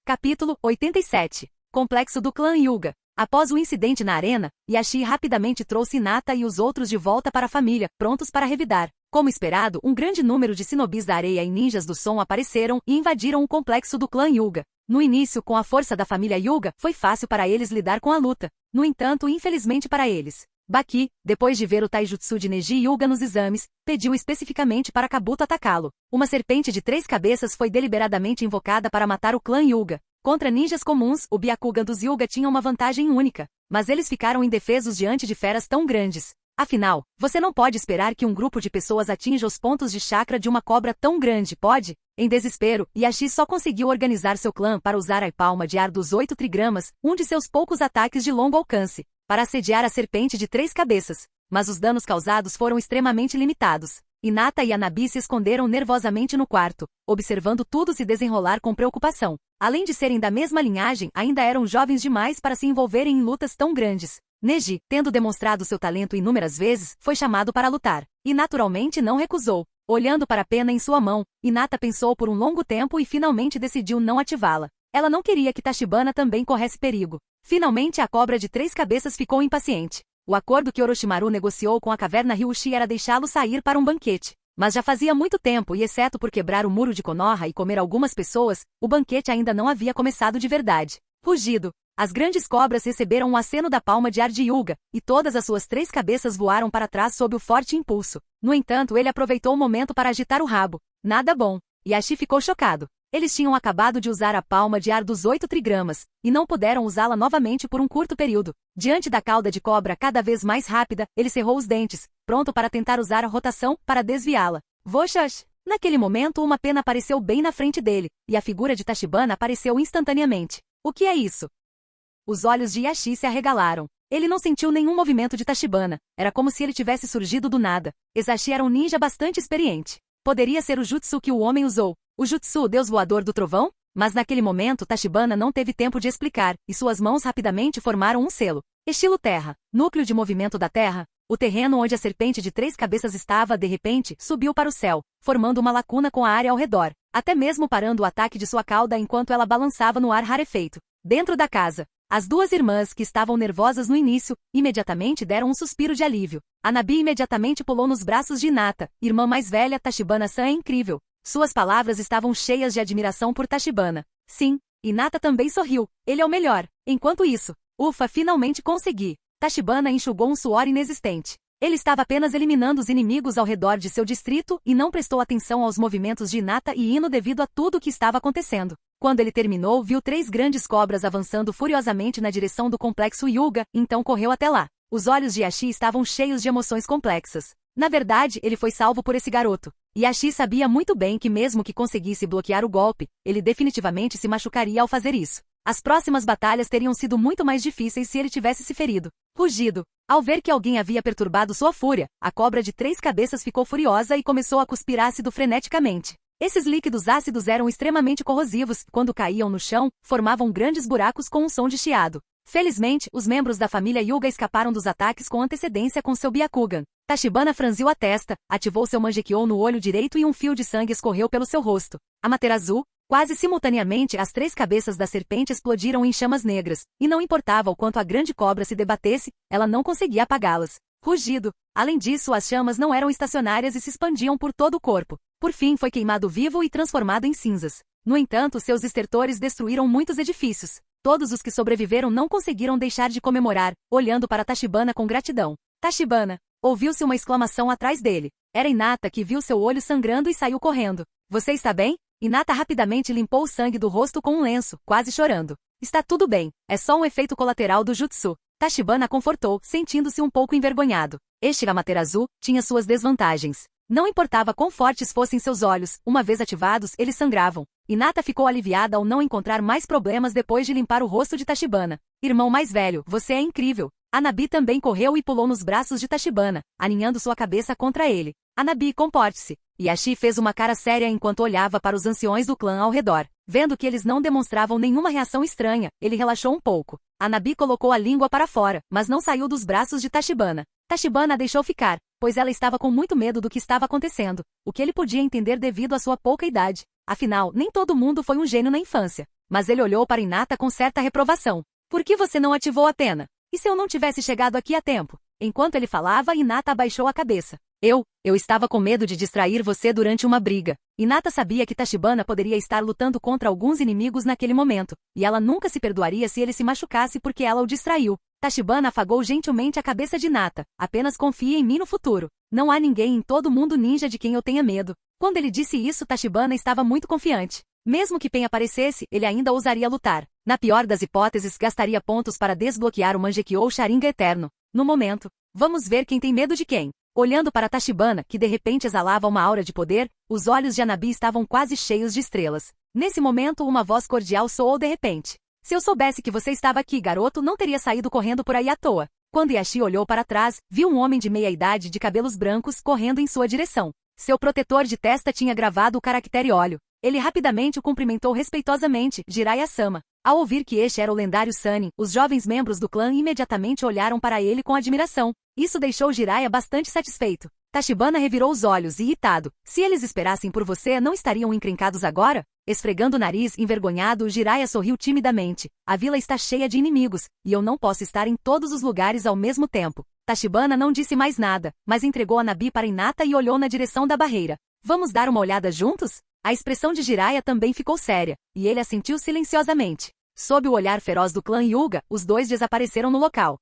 Capítulo 87. Complexo do clã Hyuga. Após o incidente na arena, Yashi rapidamente trouxe Hinata e os outros de volta para a família, prontos para revidar. Como esperado, um grande número de shinobis da areia e ninjas do som apareceram e invadiram o complexo do clã Hyuga. No início, com a força da família Hyuga, foi fácil para eles lidar com a luta. No entanto, infelizmente para eles, Baki, depois de ver o taijutsu de Neji Hyuga nos exames, pediu especificamente para Kabuto atacá-lo. Uma serpente de 3 cabeças foi deliberadamente invocada para matar o clã Hyuga. Contra ninjas comuns, o Byakugan dos Hyuga tinha uma vantagem única, mas eles ficaram indefesos diante de feras tão grandes. Afinal, você não pode esperar que um grupo de pessoas atinja os pontos de chakra de uma cobra tão grande, pode? Em desespero, Yashi só conseguiu organizar seu clã para usar a palma de ar dos 8 trigramas, um de seus poucos ataques de longo alcance, para assediar a serpente de 3 cabeças. Mas os danos causados foram extremamente limitados. Hinata e Anabi se esconderam nervosamente no quarto, observando tudo se desenrolar com preocupação. Além de serem da mesma linhagem, ainda eram jovens demais para se envolverem em lutas tão grandes. Neji, tendo demonstrado seu talento inúmeras vezes, foi chamado para lutar, e naturalmente não recusou. Olhando para a pena em sua mão, Hinata pensou por um longo tempo e finalmente decidiu não ativá-la. Ela não queria que Tachibana também corresse perigo. Finalmente a cobra de 3 cabeças ficou impaciente. O acordo que Orochimaru negociou com a caverna Ryushi era deixá-lo sair para um banquete. Mas já fazia muito tempo e, exceto por quebrar o muro de Konoha e comer algumas pessoas, o banquete ainda não havia começado de verdade. Rugido. As grandes cobras receberam um aceno da palma de ar de Hyuga, e todas as suas 3 cabeças voaram para trás sob o forte impulso. No entanto, ele aproveitou o momento para agitar o rabo. Nada bom. Yashi ficou chocado. Eles tinham acabado de usar a palma de ar dos 8 trigramas, e não puderam usá-la novamente por um curto período. Diante da cauda de cobra cada vez mais rápida, ele cerrou os dentes, pronto para tentar usar a rotação para desviá-la. Voxax! Naquele momento uma pena apareceu bem na frente dele, e a figura de Tachibana apareceu instantaneamente. O que é isso? Os olhos de Yashi se arregalaram. Ele não sentiu nenhum movimento de Tachibana. Era como se ele tivesse surgido do nada. Esashi era um ninja bastante experiente. Poderia ser o jutsu que o homem usou. O jutsu, Deus Voador do Trovão? Mas naquele momento Tachibana não teve tempo de explicar, e suas mãos rapidamente formaram um selo. Estilo terra. Núcleo de movimento da terra. O terreno onde a serpente de 3 cabeças estava, de repente, subiu para o céu, formando uma lacuna com a área ao redor, até mesmo parando o ataque de sua cauda enquanto ela balançava no ar rarefeito. Dentro da casa, as 2 irmãs, que estavam nervosas no início, imediatamente deram um suspiro de alívio. Anabi imediatamente pulou nos braços de Hinata, irmã mais velha. Tachibana-san é incrível. Suas palavras estavam cheias de admiração por Tachibana. Sim, Hinata também sorriu. Ele é o melhor. Enquanto isso, ufa, finalmente consegui. Tachibana enxugou um suor inexistente. Ele estava apenas eliminando os inimigos ao redor de seu distrito e não prestou atenção aos movimentos de Hinata e Ino devido a tudo o que estava acontecendo. Quando ele terminou, viu 3 grandes cobras avançando furiosamente na direção do complexo Hyuga, então correu até lá. Os olhos de Yashi estavam cheios de emoções complexas. Na verdade, ele foi salvo por esse garoto. Yashi sabia muito bem que mesmo que conseguisse bloquear o golpe, ele definitivamente se machucaria ao fazer isso. As próximas batalhas teriam sido muito mais difíceis se ele tivesse se ferido. Rugido. Ao ver que alguém havia perturbado sua fúria, a cobra de 3 cabeças ficou furiosa e começou a cuspir ácido freneticamente. Esses líquidos ácidos eram extremamente corrosivos e, quando caíam no chão, formavam grandes buracos com um som de chiado. Felizmente, os membros da família Hyuga escaparam dos ataques com antecedência com seu Byakugan. Tachibana franziu a testa, ativou seu Mangekyou no olho direito e um fio de sangue escorreu pelo seu rosto. Amaterasu. Quase simultaneamente, as 3 cabeças da serpente explodiram em chamas negras, e não importava o quanto a grande cobra se debatesse, ela não conseguia apagá-las. Rugido. Além disso, as chamas não eram estacionárias e se expandiam por todo o corpo. Por fim, foi queimado vivo e transformado em cinzas. No entanto, seus estertores destruíram muitos edifícios. Todos os que sobreviveram não conseguiram deixar de comemorar, olhando para Tachibana com gratidão. Tachibana. Ouviu-se uma exclamação atrás dele. Era Hinata que viu seu olho sangrando e saiu correndo. Você está bem? Hinata rapidamente limpou o sangue do rosto com um lenço, quase chorando. Está tudo bem, é só um efeito colateral do jutsu. Tachibana confortou, sentindo-se um pouco envergonhado. Este Amaterasu tinha suas desvantagens. Não importava quão fortes fossem seus olhos, uma vez ativados, eles sangravam. Hinata ficou aliviada ao não encontrar mais problemas depois de limpar o rosto de Tachibana. Irmão mais velho, você é incrível. Anabi também correu e pulou nos braços de Tachibana, aninhando sua cabeça contra ele. Anabi, comporte-se. Yashi fez uma cara séria enquanto olhava para os anciões do clã ao redor. Vendo que eles não demonstravam nenhuma reação estranha, ele relaxou um pouco. Anabi colocou a língua para fora, mas não saiu dos braços de Tachibana. Tachibana a deixou ficar, pois ela estava com muito medo do que estava acontecendo, o que ele podia entender devido à sua pouca idade. Afinal, nem todo mundo foi um gênio na infância. Mas ele olhou para Hinata com certa reprovação. Por que você não ativou a pena? E se eu não tivesse chegado aqui a tempo? Enquanto ele falava, Hinata abaixou a cabeça. Eu estava com medo de distrair você durante uma briga. Hinata sabia que Tachibana poderia estar lutando contra alguns inimigos naquele momento, e ela nunca se perdoaria se ele se machucasse porque ela o distraiu. Tachibana afagou gentilmente a cabeça de Hinata. Apenas confie em mim no futuro. Não há ninguém em todo mundo ninja de quem eu tenha medo. Quando ele disse isso, Tachibana estava muito confiante. Mesmo que Pen aparecesse, ele ainda ousaria lutar. Na pior das hipóteses, gastaria pontos para desbloquear o Mangekyou Sharingan Eterno. No momento, vamos ver quem tem medo de quem. Olhando para Tachibana, que de repente exalava uma aura de poder, os olhos de Anabi estavam quase cheios de estrelas. Nesse momento, uma voz cordial soou de repente. Se eu soubesse que você estava aqui, garoto, não teria saído correndo por aí à toa. Quando Yashi olhou para trás, viu um homem de meia-idade de cabelos brancos correndo em sua direção. Seu protetor de testa tinha gravado o caractere óleo. Ele rapidamente o cumprimentou respeitosamente, Jiraiya-sama. Ao ouvir que este era o lendário Sannin, os jovens membros do clã imediatamente olharam para ele com admiração. Isso deixou Jiraiya bastante satisfeito. Tachibana revirou os olhos, irritado. Se eles esperassem por você, não estariam encrencados agora? Esfregando o nariz, envergonhado, Jiraiya sorriu timidamente. A vila está cheia de inimigos, e eu não posso estar em todos os lugares ao mesmo tempo. Tachibana não disse mais nada, mas entregou Anabi para Hinata e olhou na direção da barreira. Vamos dar uma olhada juntos? A expressão de Jiraiya também ficou séria, e ele assentiu silenciosamente. Sob o olhar feroz do clã Hyuga, os dois desapareceram no local.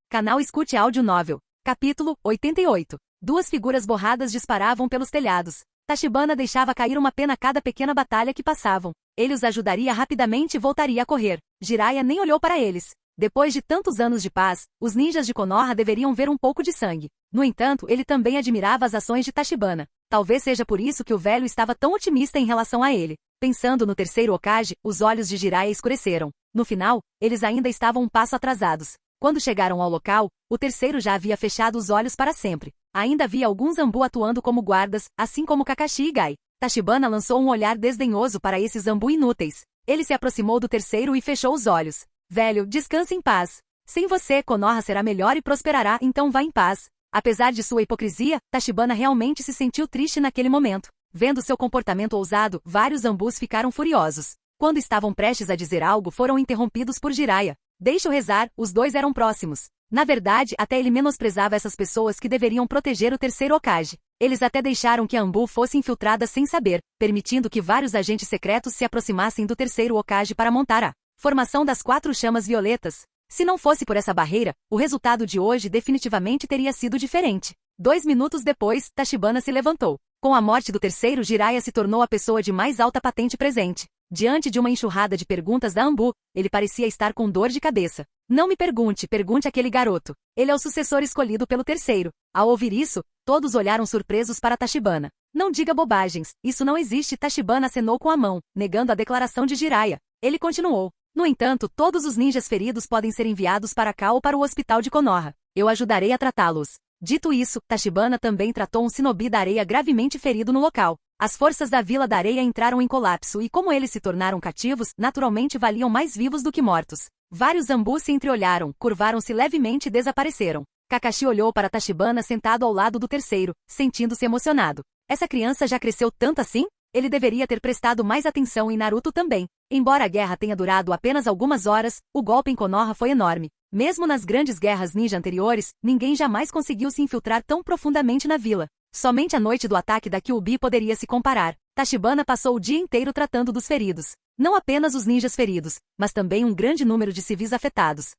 Canal Escute Áudio Novel. Capítulo 88. 2 figuras borradas disparavam pelos telhados. Tachibana deixava cair uma pena a cada pequena batalha que passavam. Ele os ajudaria rapidamente e voltaria a correr. Jiraiya nem olhou para eles. Depois de tantos anos de paz, os ninjas de Konoha deveriam ver um pouco de sangue. No entanto, ele também admirava as ações de Tachibana. Talvez seja por isso que o velho estava tão otimista em relação a ele. Pensando no terceiro Hokage, os olhos de Jiraiya escureceram. No final, eles ainda estavam um passo atrasados. Quando chegaram ao local, o terceiro já havia fechado os olhos para sempre. Ainda havia alguns Zambu atuando como guardas, assim como Kakashi e Gai. Tachibana lançou um olhar desdenhoso para esses Zambu inúteis. Ele se aproximou do terceiro e fechou os olhos. Velho, descanse em paz. Sem você, Konoha será melhor e prosperará, então vá em paz. Apesar de sua hipocrisia, Tachibana realmente se sentiu triste naquele momento. Vendo seu comportamento ousado, vários Zambus ficaram furiosos. Quando estavam prestes a dizer algo, foram interrompidos por Jiraiya. Deixe-o rezar, os dois eram próximos. Na verdade, até ele menosprezava essas pessoas que deveriam proteger o terceiro Hokage. Eles até deixaram que a Anbu fosse infiltrada sem saber, permitindo que vários agentes secretos se aproximassem do terceiro Hokage para montar a formação das 4 chamas violetas. Se não fosse por essa barreira, o resultado de hoje definitivamente teria sido diferente. 2 minutos depois, Tachibana se levantou. Com a morte do terceiro, Jiraiya se tornou a pessoa de mais alta patente presente. Diante de uma enxurrada de perguntas da Anbu, ele parecia estar com dor de cabeça. Não me pergunte, pergunte aquele garoto. Ele é o sucessor escolhido pelo terceiro. Ao ouvir isso, todos olharam surpresos para Tachibana. Não diga bobagens, isso não existe. Tachibana acenou com a mão, negando a declaração de Jiraiya. Ele continuou. No entanto, todos os ninjas feridos podem ser enviados para cá ou para o hospital de Konoha. Eu ajudarei a tratá-los. Dito isso, Tachibana também tratou um shinobi da areia gravemente ferido no local. As forças da Vila da Areia entraram em colapso e como eles se tornaram cativos, naturalmente valiam mais vivos do que mortos. Vários Anbu se entreolharam, curvaram-se levemente e desapareceram. Kakashi olhou para Tachibana sentado ao lado do terceiro, sentindo-se emocionado. Essa criança já cresceu tanto assim? Ele deveria ter prestado mais atenção em Naruto também. Embora a guerra tenha durado apenas algumas horas, o golpe em Konoha foi enorme. Mesmo nas grandes guerras ninja anteriores, ninguém jamais conseguiu se infiltrar tão profundamente na vila. Somente a noite do ataque da Kyuubi poderia se comparar. Tachibana passou o dia inteiro tratando dos feridos. Não apenas os ninjas feridos, mas também um grande número de civis afetados.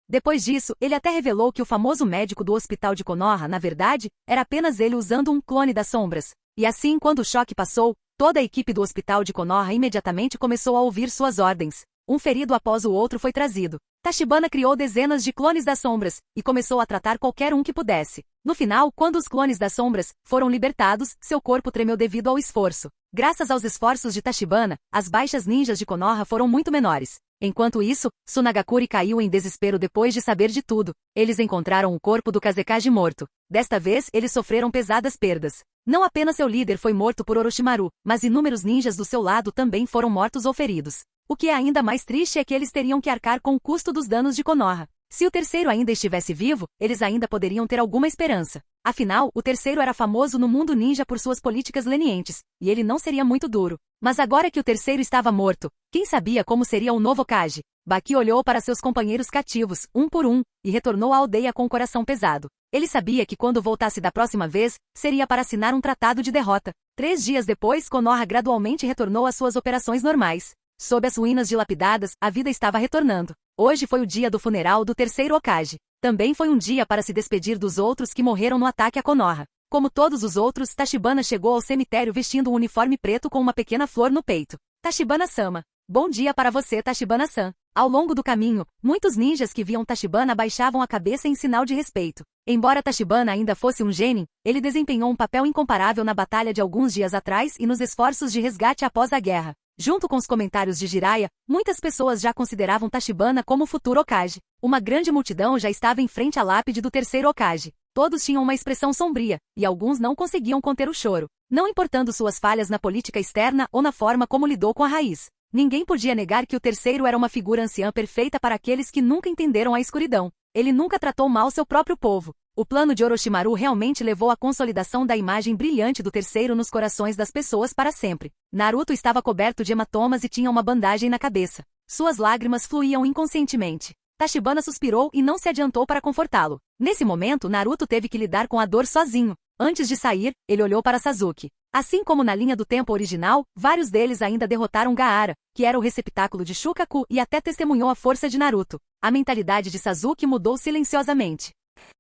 Depois disso, ele até revelou que o famoso médico do hospital de Konoha, na verdade, era apenas ele usando um clone das sombras. E assim, quando o choque passou, toda a equipe do hospital de Konoha imediatamente começou a ouvir suas ordens. Um ferido após o outro foi trazido. Tachibana criou dezenas de clones das sombras, e começou a tratar qualquer um que pudesse. No final, quando os clones das sombras foram libertados, seu corpo tremeu devido ao esforço. Graças aos esforços de Tachibana, as baixas ninjas de Konoha foram muito menores. Enquanto isso, Tsunagakure caiu em desespero depois de saber de tudo. Eles encontraram o corpo do Kazekage morto. Desta vez, eles sofreram pesadas perdas. Não apenas seu líder foi morto por Orochimaru, mas inúmeros ninjas do seu lado também foram mortos ou feridos. O que é ainda mais triste é que eles teriam que arcar com o custo dos danos de Konoha. Se o terceiro ainda estivesse vivo, eles ainda poderiam ter alguma esperança. Afinal, o terceiro era famoso no mundo ninja por suas políticas lenientes, e ele não seria muito duro. Mas agora que o terceiro estava morto, quem sabia como seria o novo Hokage? Baki olhou para seus companheiros cativos, um por um, e retornou à aldeia com o coração pesado. Ele sabia que quando voltasse da próxima vez, seria para assinar um tratado de derrota. 3 dias depois, Konoha gradualmente retornou às suas operações normais. Sob as ruínas dilapidadas, a vida estava retornando. Hoje foi o dia do funeral do terceiro Hokage. Também foi um dia para se despedir dos outros que morreram no ataque a Konoha. Como todos os outros, Tachibana chegou ao cemitério vestindo um uniforme preto com uma pequena flor no peito. Tachibana-sama. Bom dia para você, Tachibana-san. Ao longo do caminho, muitos ninjas que viam Tachibana abaixavam a cabeça em sinal de respeito. Embora Tachibana ainda fosse um genin, ele desempenhou um papel incomparável na batalha de alguns dias atrás e nos esforços de resgate após a guerra. Junto com os comentários de Jiraiya, muitas pessoas já consideravam Tachibana como o futuro Hokage. Uma grande multidão já estava em frente à lápide do terceiro Hokage. Todos tinham uma expressão sombria, e alguns não conseguiam conter o choro. Não importando suas falhas na política externa ou na forma como lidou com a raiz. Ninguém podia negar que o terceiro era uma figura anciã perfeita para aqueles que nunca entenderam a escuridão. Ele nunca tratou mal seu próprio povo. O plano de Orochimaru realmente levou à consolidação da imagem brilhante do terceiro nos corações das pessoas para sempre. Naruto estava coberto de hematomas e tinha uma bandagem na cabeça. Suas lágrimas fluíam inconscientemente. Tachibana suspirou e não se adiantou para confortá-lo. Nesse momento, Naruto teve que lidar com a dor sozinho. Antes de sair, ele olhou para Sasuke. Assim como na linha do tempo original, vários deles ainda derrotaram Gaara, que era o receptáculo de Shukaku e até testemunhou a força de Naruto. A mentalidade de Sasuke mudou silenciosamente.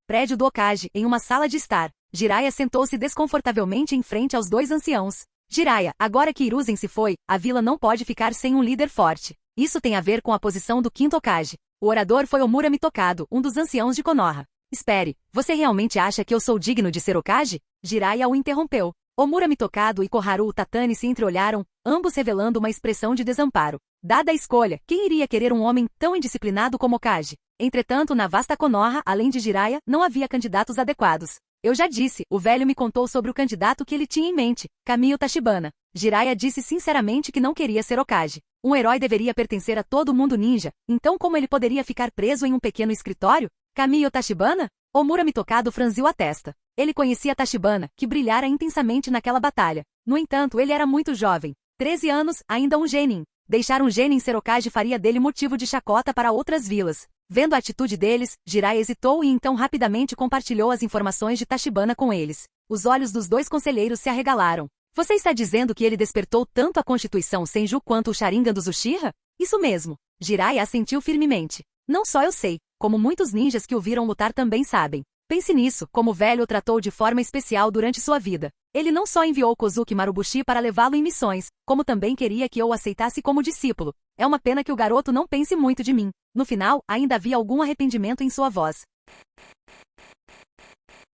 Prédio do Hokage, em uma sala de estar. Jiraiya sentou-se desconfortavelmente em frente aos 2 anciãos. Jiraiya, agora que Hiruzen se foi, a vila não pode ficar sem um líder forte. Isso tem a ver com a posição do 5º Hokage. O orador foi Omura Mitokado, um dos anciãos de Konoha. Espere, você realmente acha que eu sou digno de ser Hokage? Jiraiya o interrompeu. Omura Mitokado e Koharu Tatani se entreolharam, ambos revelando uma expressão de desamparo. Dada a escolha, quem iria querer um homem tão indisciplinado como Hokage? Entretanto, na vasta Konoha, além de Jiraiya, não havia candidatos adequados. Eu já disse, o velho me contou sobre o candidato que ele tinha em mente, Kamiyo Tachibana. Jiraiya disse sinceramente que não queria ser Hokage. Um herói deveria pertencer a todo mundo ninja, então como ele poderia ficar preso em um pequeno escritório? Kamiyo Tachibana? Omura Mitokado franziu a testa. Ele conhecia Tachibana, que brilhara intensamente naquela batalha. No entanto, ele era muito jovem. 13 anos, ainda um genin. Deixar um genin ser Hokage faria dele motivo de chacota para outras vilas. Vendo a atitude deles, Jiraiya hesitou e então rapidamente compartilhou as informações de Tachibana com eles. Os olhos dos dois conselheiros se arregalaram. Você está dizendo que ele despertou tanto a Constituição Senju quanto o Sharingan dos Uchiha? Isso mesmo. Jiraiya assentiu firmemente. Não só eu sei, como muitos ninjas que o viram lutar também sabem. Pense nisso, como o velho o tratou de forma especial durante sua vida. Ele não só enviou Kozuki Marubushi para levá-lo em missões, como também queria que eu o aceitasse como discípulo. É uma pena que o garoto não pense muito de mim. No final, ainda havia algum arrependimento em sua voz.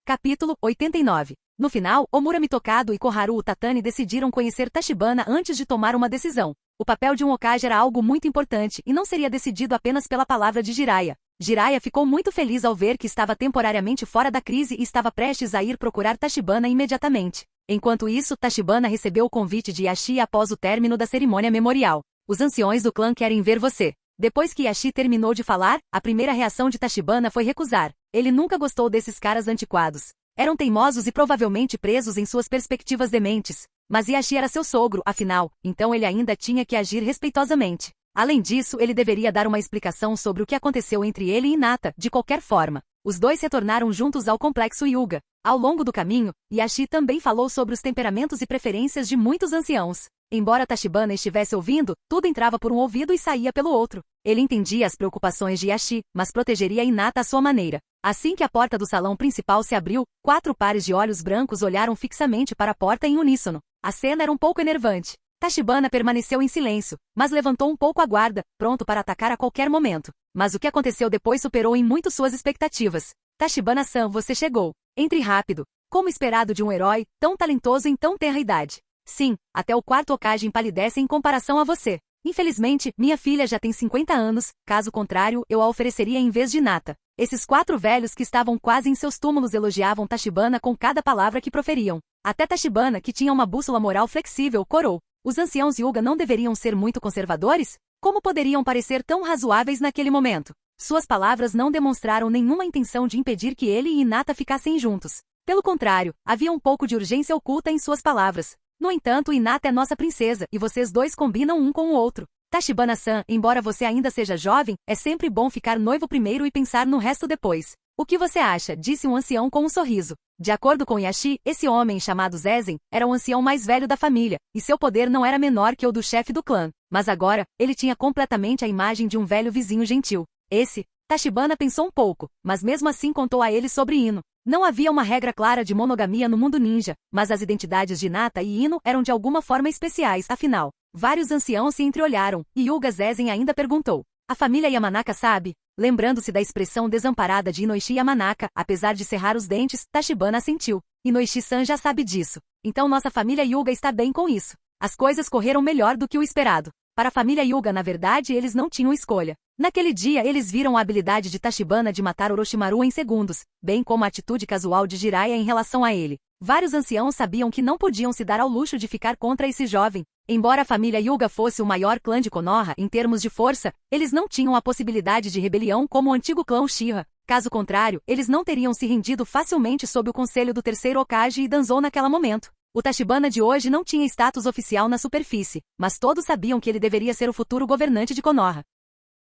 Capítulo 89. No final, Omura Mitokado e Koharu Utatani decidiram conhecer Tachibana antes de tomar uma decisão. O papel de um Hokage era algo muito importante e não seria decidido apenas pela palavra de Jiraiya. Jiraiya ficou muito feliz ao ver que estava temporariamente fora da crise e estava prestes a ir procurar Tachibana imediatamente. Enquanto isso, Tachibana recebeu o convite de Yashi após o término da cerimônia memorial. Os anciões do clã querem ver você. Depois que Yashi terminou de falar, a primeira reação de Tachibana foi recusar. Ele nunca gostou desses caras antiquados. Eram teimosos e provavelmente presos em suas perspectivas dementes. Mas Yashi era seu sogro, afinal, então ele ainda tinha que agir respeitosamente. Além disso, ele deveria dar uma explicação sobre o que aconteceu entre ele e Hinata, de qualquer forma. Os dois retornaram juntos ao complexo Hyuga. Ao longo do caminho, Yashi também falou sobre os temperamentos e preferências de muitos anciãos. Embora Tachibana estivesse ouvindo, tudo entrava por um ouvido e saía pelo outro. Ele entendia as preocupações de Yashi, mas protegeria Hinata à sua maneira. Assim que a porta do salão principal se abriu, 4 pares de olhos brancos olharam fixamente para a porta em uníssono. A cena era um pouco enervante. Tachibana permaneceu em silêncio, mas levantou um pouco a guarda, pronto para atacar a qualquer momento. Mas o que aconteceu depois superou em muito suas expectativas. Tachibana-san, você chegou. Entre rápido. Como esperado de um herói, tão talentoso em tão tenra idade. Sim, até o quarto Hokage empalidece em comparação a você. Infelizmente, minha filha já tem 50 anos, caso contrário, eu a ofereceria em vez de Hinata. Esses 4 velhos que estavam quase em seus túmulos elogiavam Tachibana com cada palavra que proferiam. Até Tachibana, que tinha uma bússola moral flexível, corou. Os anciãos Hyuga não deveriam ser muito conservadores? Como poderiam parecer tão razoáveis naquele momento? Suas palavras não demonstraram nenhuma intenção de impedir que ele e Hinata ficassem juntos. Pelo contrário, havia um pouco de urgência oculta em suas palavras. No entanto, Hinata é nossa princesa, e vocês dois combinam um com o outro. Tachibana-san, embora você ainda seja jovem, é sempre bom ficar noivo primeiro e pensar no resto depois. O que você acha? Disse um ancião com um sorriso. De acordo com Yashi, esse homem chamado Zezen era o ancião mais velho da família, e seu poder não era menor que o do chefe do clã. Mas agora, ele tinha completamente a imagem de um velho vizinho gentil. Tachibana pensou um pouco, mas mesmo assim contou a ele sobre Ino. Não havia uma regra clara de monogamia no mundo ninja, mas as identidades de Hinata e Ino eram de alguma forma especiais, afinal. Vários anciãos se entreolharam, e Hyuga Zezen ainda perguntou. A família Yamanaka sabe? Lembrando-se da expressão desamparada de Inoishi Yamanaka, apesar de cerrar os dentes, Tachibana assentiu. Inoishi-san já sabe disso. Então nossa família Hyuga está bem com isso. As coisas correram melhor do que o esperado. Para a família Hyuga, na verdade, eles não tinham escolha. Naquele dia, eles viram a habilidade de Tachibana de matar Orochimaru em segundos, bem como a atitude casual de Jiraiya em relação a ele. Vários anciãos sabiam que não podiam se dar ao luxo de ficar contra esse jovem. Embora a família Hyuga fosse o maior clã de Konoha em termos de força, eles não tinham a possibilidade de rebelião como o antigo clã Uchiha. Caso contrário, eles não teriam se rendido facilmente sob o conselho do terceiro Hokage e Danzou naquele momento. O Tachibana de hoje não tinha status oficial na superfície, mas todos sabiam que ele deveria ser o futuro governante de Konoha.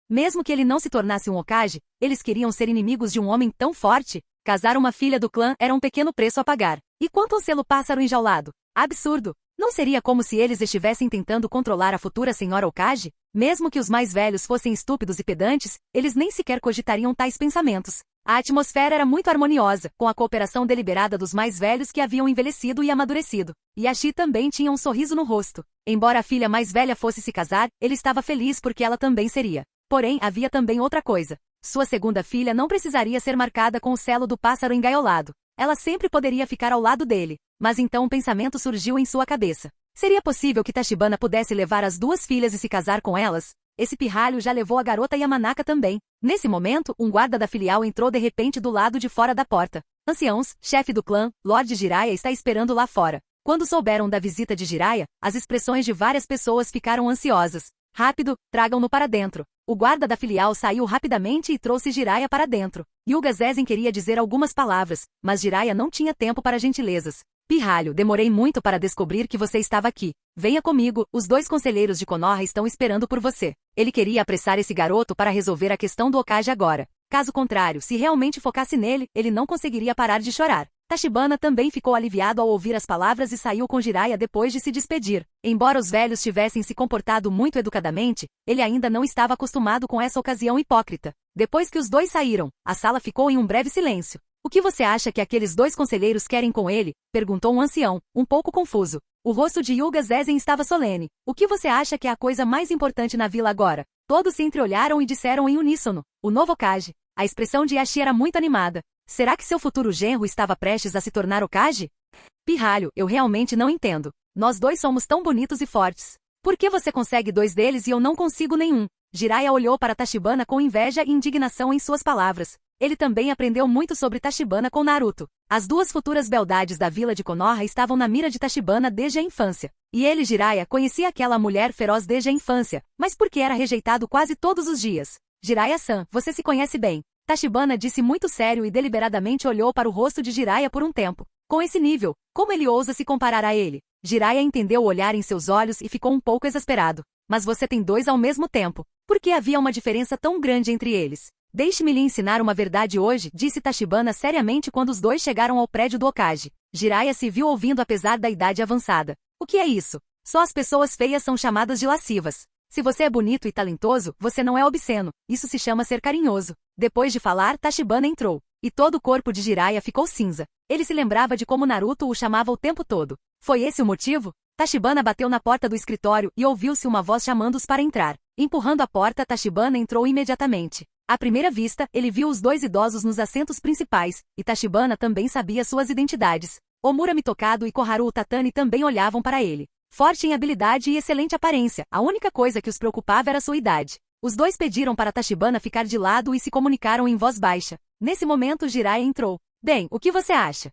Mesmo que ele não se tornasse um Hokage, eles queriam ser inimigos de um homem tão forte. Casar uma filha do clã era um pequeno preço a pagar. E quanto ao selo pássaro enjaulado? Absurdo! Não seria como se eles estivessem tentando controlar a futura senhora Hokage? Mesmo que os mais velhos fossem estúpidos e pedantes, eles nem sequer cogitariam tais pensamentos. A atmosfera era muito harmoniosa, com a cooperação deliberada dos mais velhos que haviam envelhecido e amadurecido. Yashi também tinha um sorriso no rosto. Embora a filha mais velha fosse se casar, ele estava feliz porque ela também seria. Porém, havia também outra coisa. Sua segunda filha não precisaria ser marcada com o selo do pássaro engaiolado. Ela sempre poderia ficar ao lado dele. Mas então um pensamento surgiu em sua cabeça. Seria possível que Tachibana pudesse levar as 2 filhas e se casar com elas? Esse pirralho já levou a garota Yamanaka também. Nesse momento, um guarda da filial entrou de repente do lado de fora da porta. Anciãos, chefe do clã, Lord Jiraiya está esperando lá fora. Quando souberam da visita de Jiraiya, as expressões de várias pessoas ficaram ansiosas. Rápido, tragam-no para dentro. O guarda da filial saiu rapidamente e trouxe Jiraiya para dentro. Hyuga Zezen queria dizer algumas palavras, mas Jiraiya não tinha tempo para gentilezas. Pirralho, demorei muito para descobrir que você estava aqui. Venha comigo, os 2 conselheiros de Konoha estão esperando por você. Ele queria apressar esse garoto para resolver a questão do Hokage agora. Caso contrário, se realmente focasse nele, ele não conseguiria parar de chorar. Tachibana também ficou aliviado ao ouvir as palavras e saiu com Jiraiya depois de se despedir. Embora os velhos tivessem se comportado muito educadamente, ele ainda não estava acostumado com essa ocasião hipócrita. Depois que os dois saíram, a sala ficou em um breve silêncio. O que você acha que aqueles dois conselheiros querem com ele? Perguntou um ancião, um pouco confuso. O rosto de Hyuga Zezen estava solene. O que você acha que é a coisa mais importante na vila agora? Todos se entreolharam e disseram em uníssono: o novo Hokage. A expressão de Yashi era muito animada. Será que seu futuro genro estava prestes a se tornar Hokage? Pirralho, eu realmente não entendo. Nós dois somos tão bonitos e fortes. Por que você consegue dois deles e eu não consigo nenhum? Jiraiya olhou para Tachibana com inveja e indignação em suas palavras. Ele também aprendeu muito sobre Tachibana com Naruto. As duas futuras beldades da vila de Konoha estavam na mira de Tachibana desde a infância. E ele, Jiraiya, conhecia aquela mulher feroz desde a infância, mas por que era rejeitado quase todos os dias? Jiraiya-san, você se conhece bem. Tachibana disse muito sério e deliberadamente olhou para o rosto de Jiraiya por um tempo. Com esse nível, como ele ousa se comparar a ele? Jiraiya entendeu o olhar em seus olhos e ficou um pouco exasperado. Mas você tem dois ao mesmo tempo. Por que havia uma diferença tão grande entre eles? Deixe-me lhe ensinar uma verdade hoje, disse Tachibana seriamente quando os dois chegaram ao prédio do Hokage. Jiraiya se viu ouvindo apesar da idade avançada. O que é isso? Só as pessoas feias são chamadas de lascivas. Se você é bonito e talentoso, você não é obsceno. Isso se chama ser carinhoso. Depois de falar, Tachibana entrou. E todo o corpo de Jiraiya ficou cinza. Ele se lembrava de como Naruto o chamava o tempo todo. Foi esse o motivo? Tachibana bateu na porta do escritório e ouviu-se uma voz chamando-os para entrar. Empurrando a porta, Tachibana entrou imediatamente. À primeira vista, ele viu os dois idosos nos assentos principais, e Tachibana também sabia suas identidades. Omura Mitokado e Koharu Utatani também olhavam para ele. Forte em habilidade e excelente aparência, a única coisa que os preocupava era sua idade. Os dois pediram para Tachibana ficar de lado e se comunicaram em voz baixa. Nesse momento, Jiraiya entrou. Bem, o que você acha?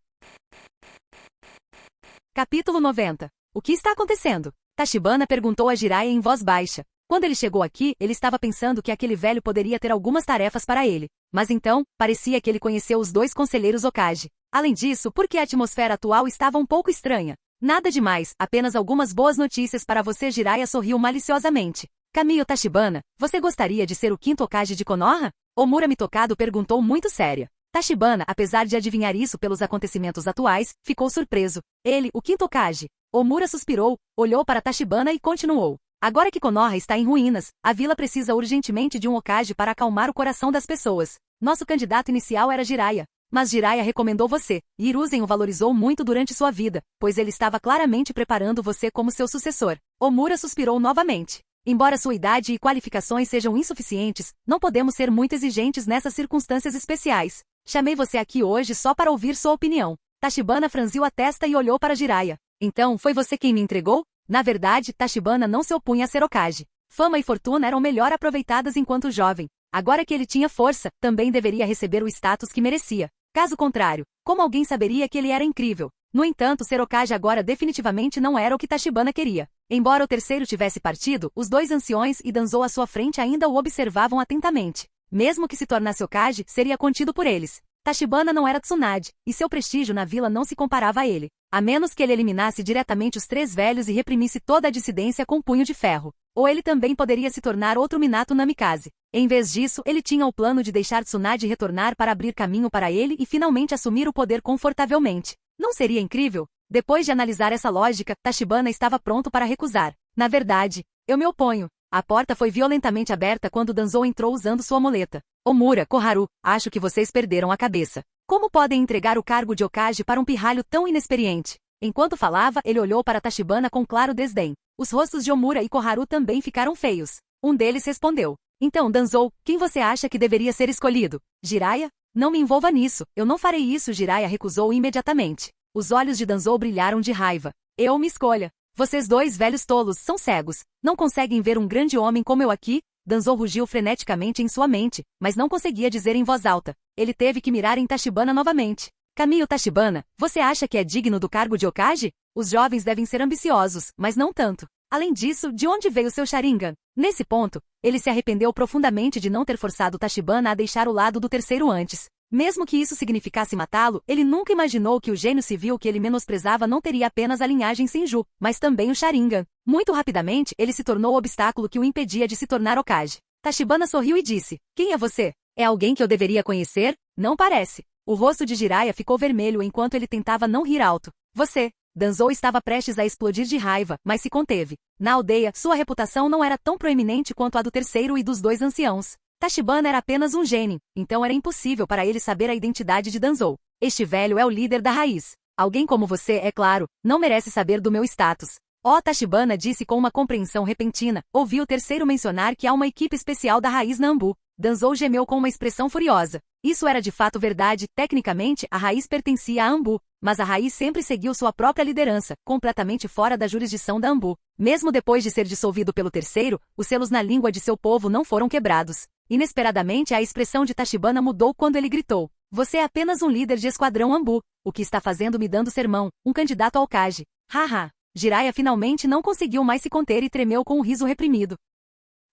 Capítulo 90. O que está acontecendo? Tachibana perguntou a Jiraiya em voz baixa. Quando ele chegou aqui, ele estava pensando que aquele velho poderia ter algumas tarefas para ele. Mas então, parecia que ele conheceu os dois conselheiros Hokage. Além disso, por que a atmosfera atual estava um pouco estranha? Nada demais, apenas algumas boas notícias para você. Jiraiya sorriu maliciosamente. Kamiyo Tachibana, você gostaria de ser o quinto Hokage de Konoha? Omura Mitokado perguntou muito séria. Tachibana, apesar de adivinhar isso pelos acontecimentos atuais, ficou surpreso. Ele, o quinto Hokage. Omura suspirou, olhou para Tachibana e continuou. Agora que Konoha está em ruínas, a vila precisa urgentemente de um Hokage para acalmar o coração das pessoas. Nosso candidato inicial era Jiraiya. Mas Jiraiya recomendou você, e Hiruzen o valorizou muito durante sua vida, pois ele estava claramente preparando você como seu sucessor. Omura suspirou novamente. Embora sua idade e qualificações sejam insuficientes, não podemos ser muito exigentes nessas circunstâncias especiais. Chamei você aqui hoje só para ouvir sua opinião. Tachibana franziu a testa e olhou para Jiraiya. Então, foi você quem me entregou? Na verdade, Tachibana não se opunha a ser Hokage. Fama e fortuna eram melhor aproveitadas enquanto jovem. Agora que ele tinha força, também deveria receber o status que merecia. Caso contrário, como alguém saberia que ele era incrível? No entanto, ser Hokage agora definitivamente não era o que Tachibana queria. Embora o terceiro tivesse partido, os dois anciões e Danzou à sua frente ainda o observavam atentamente. Mesmo que se tornasse Hokage, seria contido por eles. Tachibana não era Tsunade, e seu prestígio na vila não se comparava a ele. A menos que ele eliminasse diretamente os três velhos e reprimisse toda a dissidência com punho de ferro. Ou ele também poderia se tornar outro Minato Namikaze. Em vez disso, ele tinha o plano de deixar Tsunade retornar para abrir caminho para ele e finalmente assumir o poder confortavelmente. Não seria incrível? Depois de analisar essa lógica, Tachibana estava pronto para recusar. Na verdade, eu me oponho. A porta foi violentamente aberta quando Danzou entrou usando sua muleta. Omura, Koharu, acho que vocês perderam a cabeça. Como podem entregar o cargo de Hokage para um pirralho tão inexperiente? Enquanto falava, ele olhou para Tachibana com claro desdém. Os rostos de Omura e Koharu também ficaram feios. Um deles respondeu. Então, Danzou, quem você acha que deveria ser escolhido? Jiraiya? Não me envolva nisso, eu não farei isso. Jiraiya recusou imediatamente. Os olhos de Danzou brilharam de raiva. Eu me escolha. Vocês dois velhos tolos são cegos. Não conseguem ver um grande homem como eu aqui? Danzou rugiu freneticamente em sua mente, mas não conseguia dizer em voz alta. Ele teve que mirar em Tachibana novamente. Kamiyo Tachibana, você acha que é digno do cargo de Hokage? Os jovens devem ser ambiciosos, mas não tanto. Além disso, de onde veio seu Sharingan? Nesse ponto, ele se arrependeu profundamente de não ter forçado Tachibana a deixar o lado do terceiro antes. Mesmo que isso significasse matá-lo, ele nunca imaginou que o gênio civil que ele menosprezava não teria apenas a linhagem Senju, mas também o Sharingan. Muito rapidamente, ele se tornou o obstáculo que o impedia de se tornar Hokage. Tachibana sorriu e disse: "Quem é você? É alguém que eu deveria conhecer? Não parece." O rosto de Jiraiya ficou vermelho enquanto ele tentava não rir alto. "Você." Danzou estava prestes a explodir de raiva, mas se conteve. Na aldeia, sua reputação não era tão proeminente quanto a do terceiro e dos dois anciãos. Tachibana era apenas um genin, então era impossível para ele saber a identidade de Danzou. "Este velho é o líder da raiz. Alguém como você, é claro, não merece saber do meu status." "Oh," Tachibana disse com uma compreensão repentina, ouviu o terceiro mencionar que há uma equipe especial da raiz na Anbu. Danzou gemeu com uma expressão furiosa. Isso era de fato verdade, tecnicamente a raiz pertencia a Anbu, mas a raiz sempre seguiu sua própria liderança, completamente fora da jurisdição da Anbu. Mesmo depois de ser dissolvido pelo terceiro, os selos na língua de seu povo não foram quebrados. Inesperadamente a expressão de Tachibana mudou quando ele gritou: "Você é apenas um líder de esquadrão Anbu. O que está fazendo me dando sermão, um candidato ao Hokage." Haha. Jiraiya finalmente não conseguiu mais se conter e tremeu com um riso reprimido.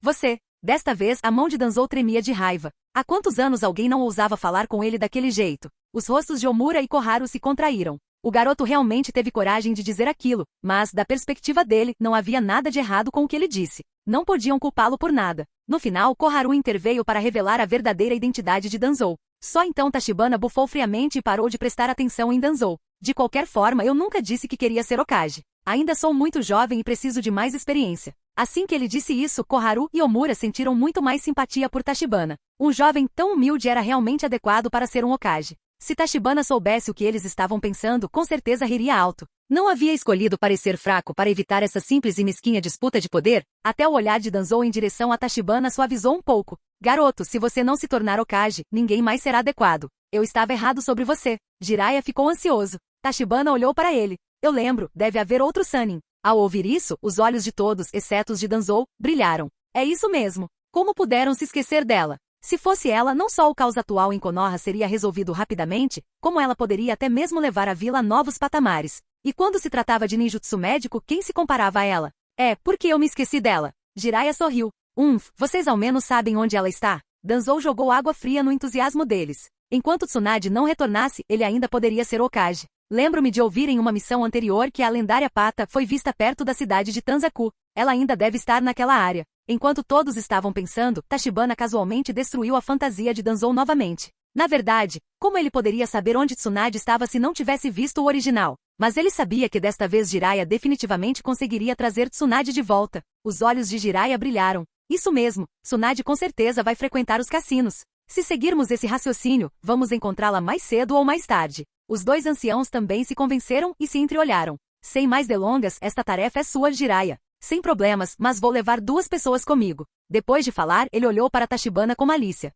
"Você." Desta vez, a mão de Danzou tremia de raiva. Há quantos anos alguém não ousava falar com ele daquele jeito? Os rostos de Omura e Koharu se contraíram. O garoto realmente teve coragem de dizer aquilo, mas, da perspectiva dele, não havia nada de errado com o que ele disse. Não podiam culpá-lo por nada. No final, Koharu interveio para revelar a verdadeira identidade de Danzou. Só então Tachibana bufou friamente e parou de prestar atenção em Danzou. "De qualquer forma, eu nunca disse que queria ser Hokage. Ainda sou muito jovem e preciso de mais experiência." Assim que ele disse isso, Koharu e Omura sentiram muito mais simpatia por Tachibana. Um jovem tão humilde era realmente adequado para ser um Hokage. Se Tachibana soubesse o que eles estavam pensando, com certeza riria alto. Não havia escolhido parecer fraco para evitar essa simples e mesquinha disputa de poder? Até o olhar de Danzou em direção a Tachibana suavizou um pouco. "Garoto, se você não se tornar Hokage, ninguém mais será adequado. Eu estava errado sobre você." Jiraiya ficou ansioso. Tachibana olhou para ele. "Eu lembro, deve haver outro Sannin." Ao ouvir isso, os olhos de todos, exceto os de Danzou, brilharam. "É isso mesmo. Como puderam se esquecer dela? Se fosse ela, não só o caos atual em Konoha seria resolvido rapidamente, como ela poderia até mesmo levar a vila a novos patamares. E quando se tratava de ninjutsu médico, quem se comparava a ela? Por que eu me esqueci dela?" Jiraiya sorriu. Vocês ao menos sabem onde ela está?" Danzou jogou água fria no entusiasmo deles. Enquanto Tsunade não retornasse, ele ainda poderia ser Hokage. "Lembro-me de ouvir em uma missão anterior que a lendária pata foi vista perto da cidade de Tanzaku. Ela ainda deve estar naquela área." Enquanto todos estavam pensando, Tachibana casualmente destruiu a fantasia de Danzou novamente. Na verdade, como ele poderia saber onde Tsunade estava se não tivesse visto o original? Mas ele sabia que desta vez Jiraiya definitivamente conseguiria trazer Tsunade de volta. Os olhos de Jiraiya brilharam. "Isso mesmo, Tsunade com certeza vai frequentar os cassinos. Se seguirmos esse raciocínio, vamos encontrá-la mais cedo ou mais tarde." Os dois anciãos também se convenceram e se entreolharam. "Sem mais delongas, esta tarefa é sua, Jiraiya." "Sem problemas, mas vou levar 2 pessoas comigo." Depois de falar, ele olhou para Tachibana com malícia.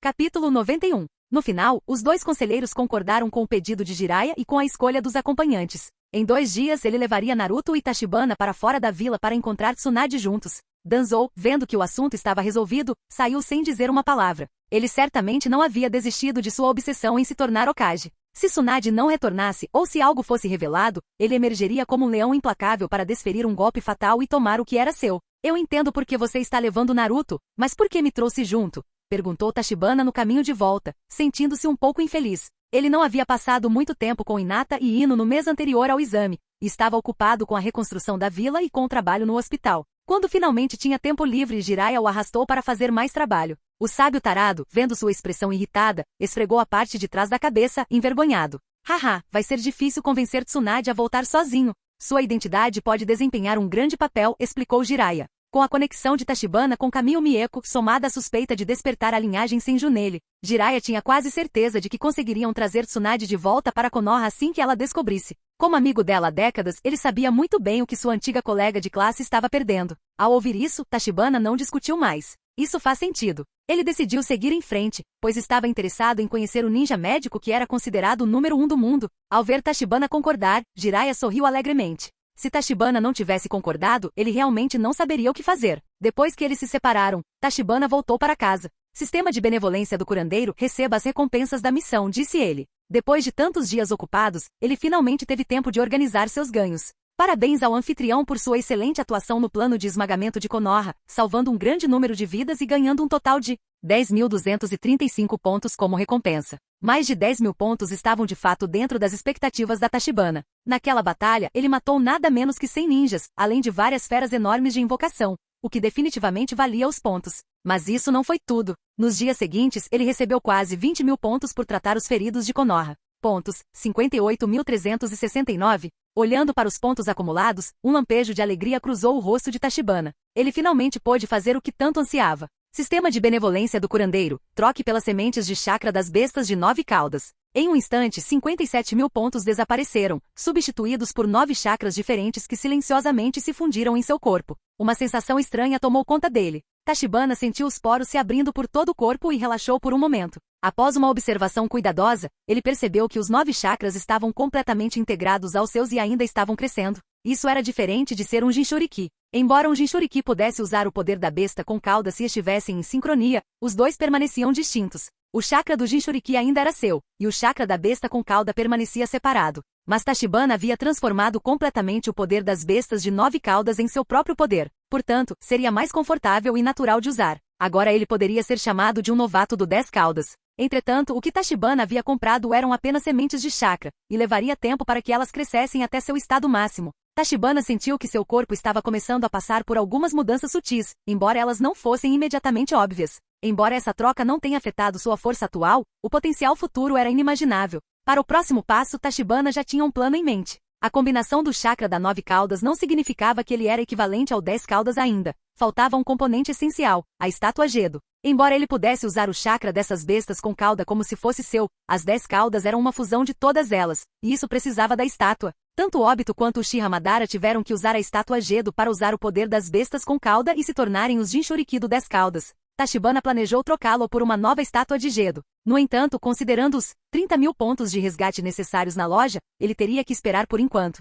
Capítulo 91. No final, os 2 conselheiros concordaram com o pedido de Jiraiya e com a escolha dos acompanhantes. Em 2 dias ele levaria Naruto e Tachibana para fora da vila para encontrar Tsunade juntos. Danzou, vendo que o assunto estava resolvido, saiu sem dizer uma palavra. Ele certamente não havia desistido de sua obsessão em se tornar Hokage. Se Tsunade não retornasse, ou se algo fosse revelado, ele emergeria como um leão implacável para desferir um golpe fatal e tomar o que era seu. "Eu entendo por que você está levando Naruto, mas por que me trouxe junto?" perguntou Tachibana no caminho de volta, sentindo-se um pouco infeliz. Ele não havia passado muito tempo com Hinata e Ino no mês anterior ao exame, e estava ocupado com a reconstrução da vila e com o trabalho no hospital. Quando finalmente tinha tempo livre, Jiraiya o arrastou para fazer mais trabalho. O sábio tarado, vendo sua expressão irritada, esfregou a parte de trás da cabeça, envergonhado. "Haha, vai ser difícil convencer Tsunade a voltar sozinho. Sua identidade pode desempenhar um grande papel", explicou Jiraiya. Com a conexão de Tachibana com Kamio Mieko, somada à suspeita de despertar a linhagem Senju nele, Jiraiya tinha quase certeza de que conseguiriam trazer Tsunade de volta para Konoha assim que ela descobrisse. Como amigo dela há décadas, ele sabia muito bem o que sua antiga colega de classe estava perdendo. Ao ouvir isso, Tachibana não discutiu mais. Isso faz sentido. Ele decidiu seguir em frente, pois estava interessado em conhecer o ninja médico que era considerado o número 1 do mundo. Ao ver Tachibana concordar, Jiraiya sorriu alegremente. Se Tachibana não tivesse concordado, ele realmente não saberia o que fazer. Depois que eles se separaram, Tachibana voltou para casa. "Sistema de benevolência do curandeiro, receba as recompensas da missão", disse ele. Depois de tantos dias ocupados, ele finalmente teve tempo de organizar seus ganhos. Parabéns ao anfitrião por sua excelente atuação no plano de esmagamento de Konoha, salvando um grande número de vidas e ganhando um total de 10.235 pontos como recompensa. Mais de 10.000 pontos estavam de fato dentro das expectativas da Tachibana. Naquela batalha, ele matou nada menos que 100 ninjas, além de várias feras enormes de invocação, o que definitivamente valia os pontos. Mas isso não foi tudo. Nos dias seguintes, ele recebeu quase 20.000 pontos por tratar os feridos de Konoha. Pontos, 58.369. Olhando para os pontos acumulados, um lampejo de alegria cruzou o rosto de Tachibana. Ele finalmente pôde fazer o que tanto ansiava. Sistema de benevolência do curandeiro, troque pelas sementes de chakra das bestas de 9 caudas. Em um instante, 57.000 pontos desapareceram, substituídos por 9 chakras diferentes que silenciosamente se fundiram em seu corpo. Uma sensação estranha tomou conta dele. Tachibana sentiu os poros se abrindo por todo o corpo e relaxou por um momento. Após uma observação cuidadosa, ele percebeu que os 9 chakras estavam completamente integrados aos seus e ainda estavam crescendo. Isso era diferente de ser um Jinchuriki. Embora um Jinchuriki pudesse usar o poder da besta com cauda se estivessem em sincronia, os dois permaneciam distintos. O chakra do Jinchuriki ainda era seu, e o chakra da besta com cauda permanecia separado. Mas Tachibana havia transformado completamente o poder das bestas de 9 caudas em seu próprio poder. Portanto, seria mais confortável e natural de usar. Agora ele poderia ser chamado de um novato do 10 caudas. Entretanto, o que Tachibana havia comprado eram apenas sementes de chakra, e levaria tempo para que elas crescessem até seu estado máximo. Tachibana sentiu que seu corpo estava começando a passar por algumas mudanças sutis, embora elas não fossem imediatamente óbvias. Embora essa troca não tenha afetado sua força atual, o potencial futuro era inimaginável. Para o próximo passo, Tachibana já tinha um plano em mente. A combinação do chakra da 9 caudas não significava que ele era equivalente ao 10 caudas ainda. Faltava um componente essencial, a estátua Gedo. Embora ele pudesse usar o chakra dessas bestas com cauda como se fosse seu, as 10 caudas eram uma fusão de todas elas, e isso precisava da estátua. Tanto o Obito quanto o Uchiha Madara tiveram que usar a estátua Gedo para usar o poder das bestas com cauda e se tornarem os Jinchuriki do 10 caudas. Tachibana planejou trocá-lo por uma nova estátua de Gedo. No entanto, considerando os 30.000 pontos de resgate necessários na loja, ele teria que esperar por enquanto.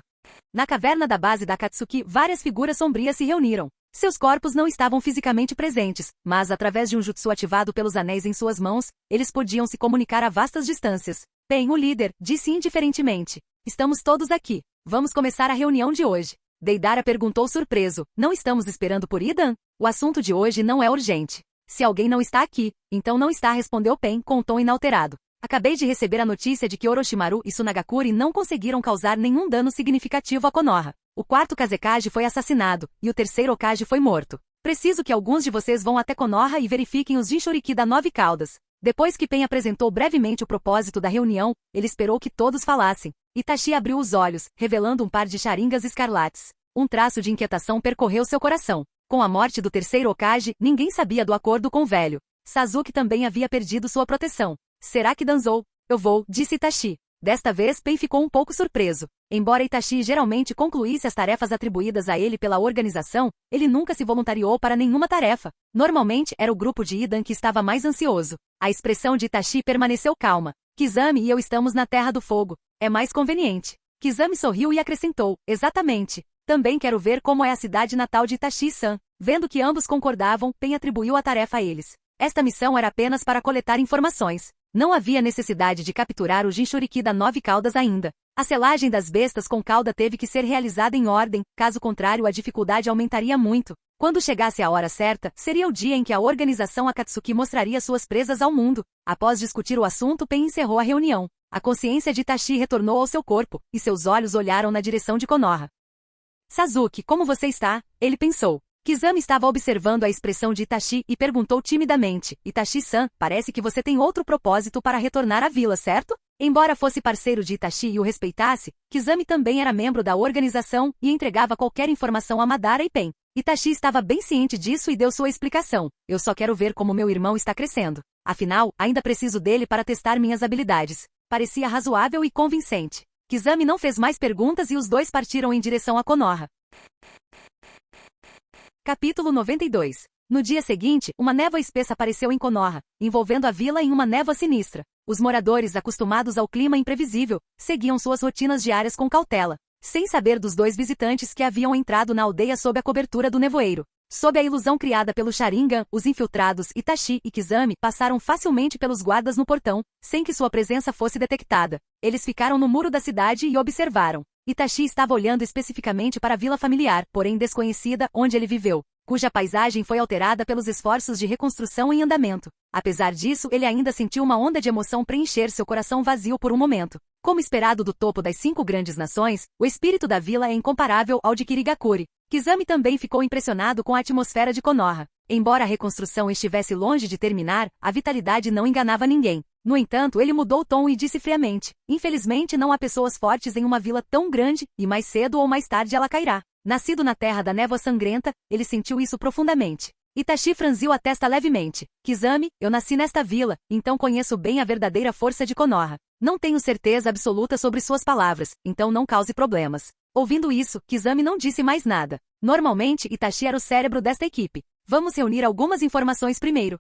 Na caverna da base da Akatsuki, várias figuras sombrias se reuniram. Seus corpos não estavam fisicamente presentes, mas através de um jutsu ativado pelos anéis em suas mãos, eles podiam se comunicar a vastas distâncias. Bem, o líder disse indiferentemente: "Estamos todos aqui. Vamos começar a reunião de hoje." Deidara perguntou surpreso: "Não estamos esperando por Idan? O assunto de hoje não é urgente." "Se alguém não está aqui, então não está", respondeu Pen com um tom inalterado. "Acabei de receber a notícia de que Orochimaru e Tsunagakure não conseguiram causar nenhum dano significativo a Konoha. O 4º Kazekage foi assassinado, e o 3º Hokage foi morto. Preciso que alguns de vocês vão até Konoha e verifiquem os Jinchuriki da 9 caudas." Depois que Pen apresentou brevemente o propósito da reunião, ele esperou que todos falassem. Itachi abriu os olhos, revelando um par de Sharingas escarlates. Um traço de inquietação percorreu seu coração. Com a morte do 3º Hokage, ninguém sabia do acordo com o velho. Sasuke também havia perdido sua proteção. "Será que Danzou?" "Eu vou", disse Itachi. Desta vez, Pen ficou um pouco surpreso. Embora Itachi geralmente concluísse as tarefas atribuídas a ele pela organização, ele nunca se voluntariou para nenhuma tarefa. Normalmente, era o grupo de Idan que estava mais ansioso. A expressão de Itachi permaneceu calma. "Kizami e eu estamos na Terra do Fogo. É mais conveniente." Kizami sorriu e acrescentou: "Exatamente. Também quero ver como é a cidade natal de Itachi-san." Vendo que ambos concordavam, Pen atribuiu a tarefa a eles. Esta missão era apenas para coletar informações. Não havia necessidade de capturar o Jinchuriki da 9 caudas ainda. A selagem das bestas com cauda teve que ser realizada em ordem, caso contrário a dificuldade aumentaria muito. Quando chegasse a hora certa, seria o dia em que a organização Akatsuki mostraria suas presas ao mundo. Após discutir o assunto, Pen encerrou a reunião. A consciência de Itachi retornou ao seu corpo, e seus olhos olharam na direção de Konoha. "Sasuke, como você está?" ele pensou. Kizami estava observando a expressão de Itachi e perguntou timidamente: "Itachi-san, parece que você tem outro propósito para retornar à vila, certo?" Embora fosse parceiro de Itachi e o respeitasse, Kizami também era membro da organização e entregava qualquer informação a Madara e Pen. Itachi estava bem ciente disso e deu sua explicação: "Eu só quero ver como meu irmão está crescendo. Afinal, ainda preciso dele para testar minhas habilidades." Parecia razoável e convincente. Kizami não fez mais perguntas e os dois partiram em direção a Konoha. Capítulo 92. No dia seguinte, uma névoa espessa apareceu em Konoha, envolvendo a vila em uma névoa sinistra. Os moradores, acostumados ao clima imprevisível, seguiam suas rotinas diárias com cautela, sem saber dos dois visitantes que haviam entrado na aldeia sob a cobertura do nevoeiro. Sob a ilusão criada pelo Sharingan, os infiltrados Itachi e Kizami passaram facilmente pelos guardas no portão, sem que sua presença fosse detectada. Eles ficaram no muro da cidade e observaram. Itachi estava olhando especificamente para a vila familiar, porém desconhecida, onde ele viveu, cuja paisagem foi alterada pelos esforços de reconstrução em andamento. Apesar disso, ele ainda sentiu uma onda de emoção preencher seu coração vazio por um momento. Como esperado do topo das 5 grandes nações, o espírito da vila é incomparável ao de Kirigakure. Kizami também ficou impressionado com a atmosfera de Konoha. Embora a reconstrução estivesse longe de terminar, a vitalidade não enganava ninguém. No entanto, ele mudou o tom e disse friamente: infelizmente não há pessoas fortes em uma vila tão grande, e mais cedo ou mais tarde ela cairá. Nascido na terra da névoa sangrenta, ele sentiu isso profundamente. Itachi franziu a testa levemente. Kizami, eu nasci nesta vila, então conheço bem a verdadeira força de Konoha. Não tenho certeza absoluta sobre suas palavras, então não cause problemas. Ouvindo isso, Kizami não disse mais nada. Normalmente, Itachi era o cérebro desta equipe. Vamos reunir algumas informações primeiro.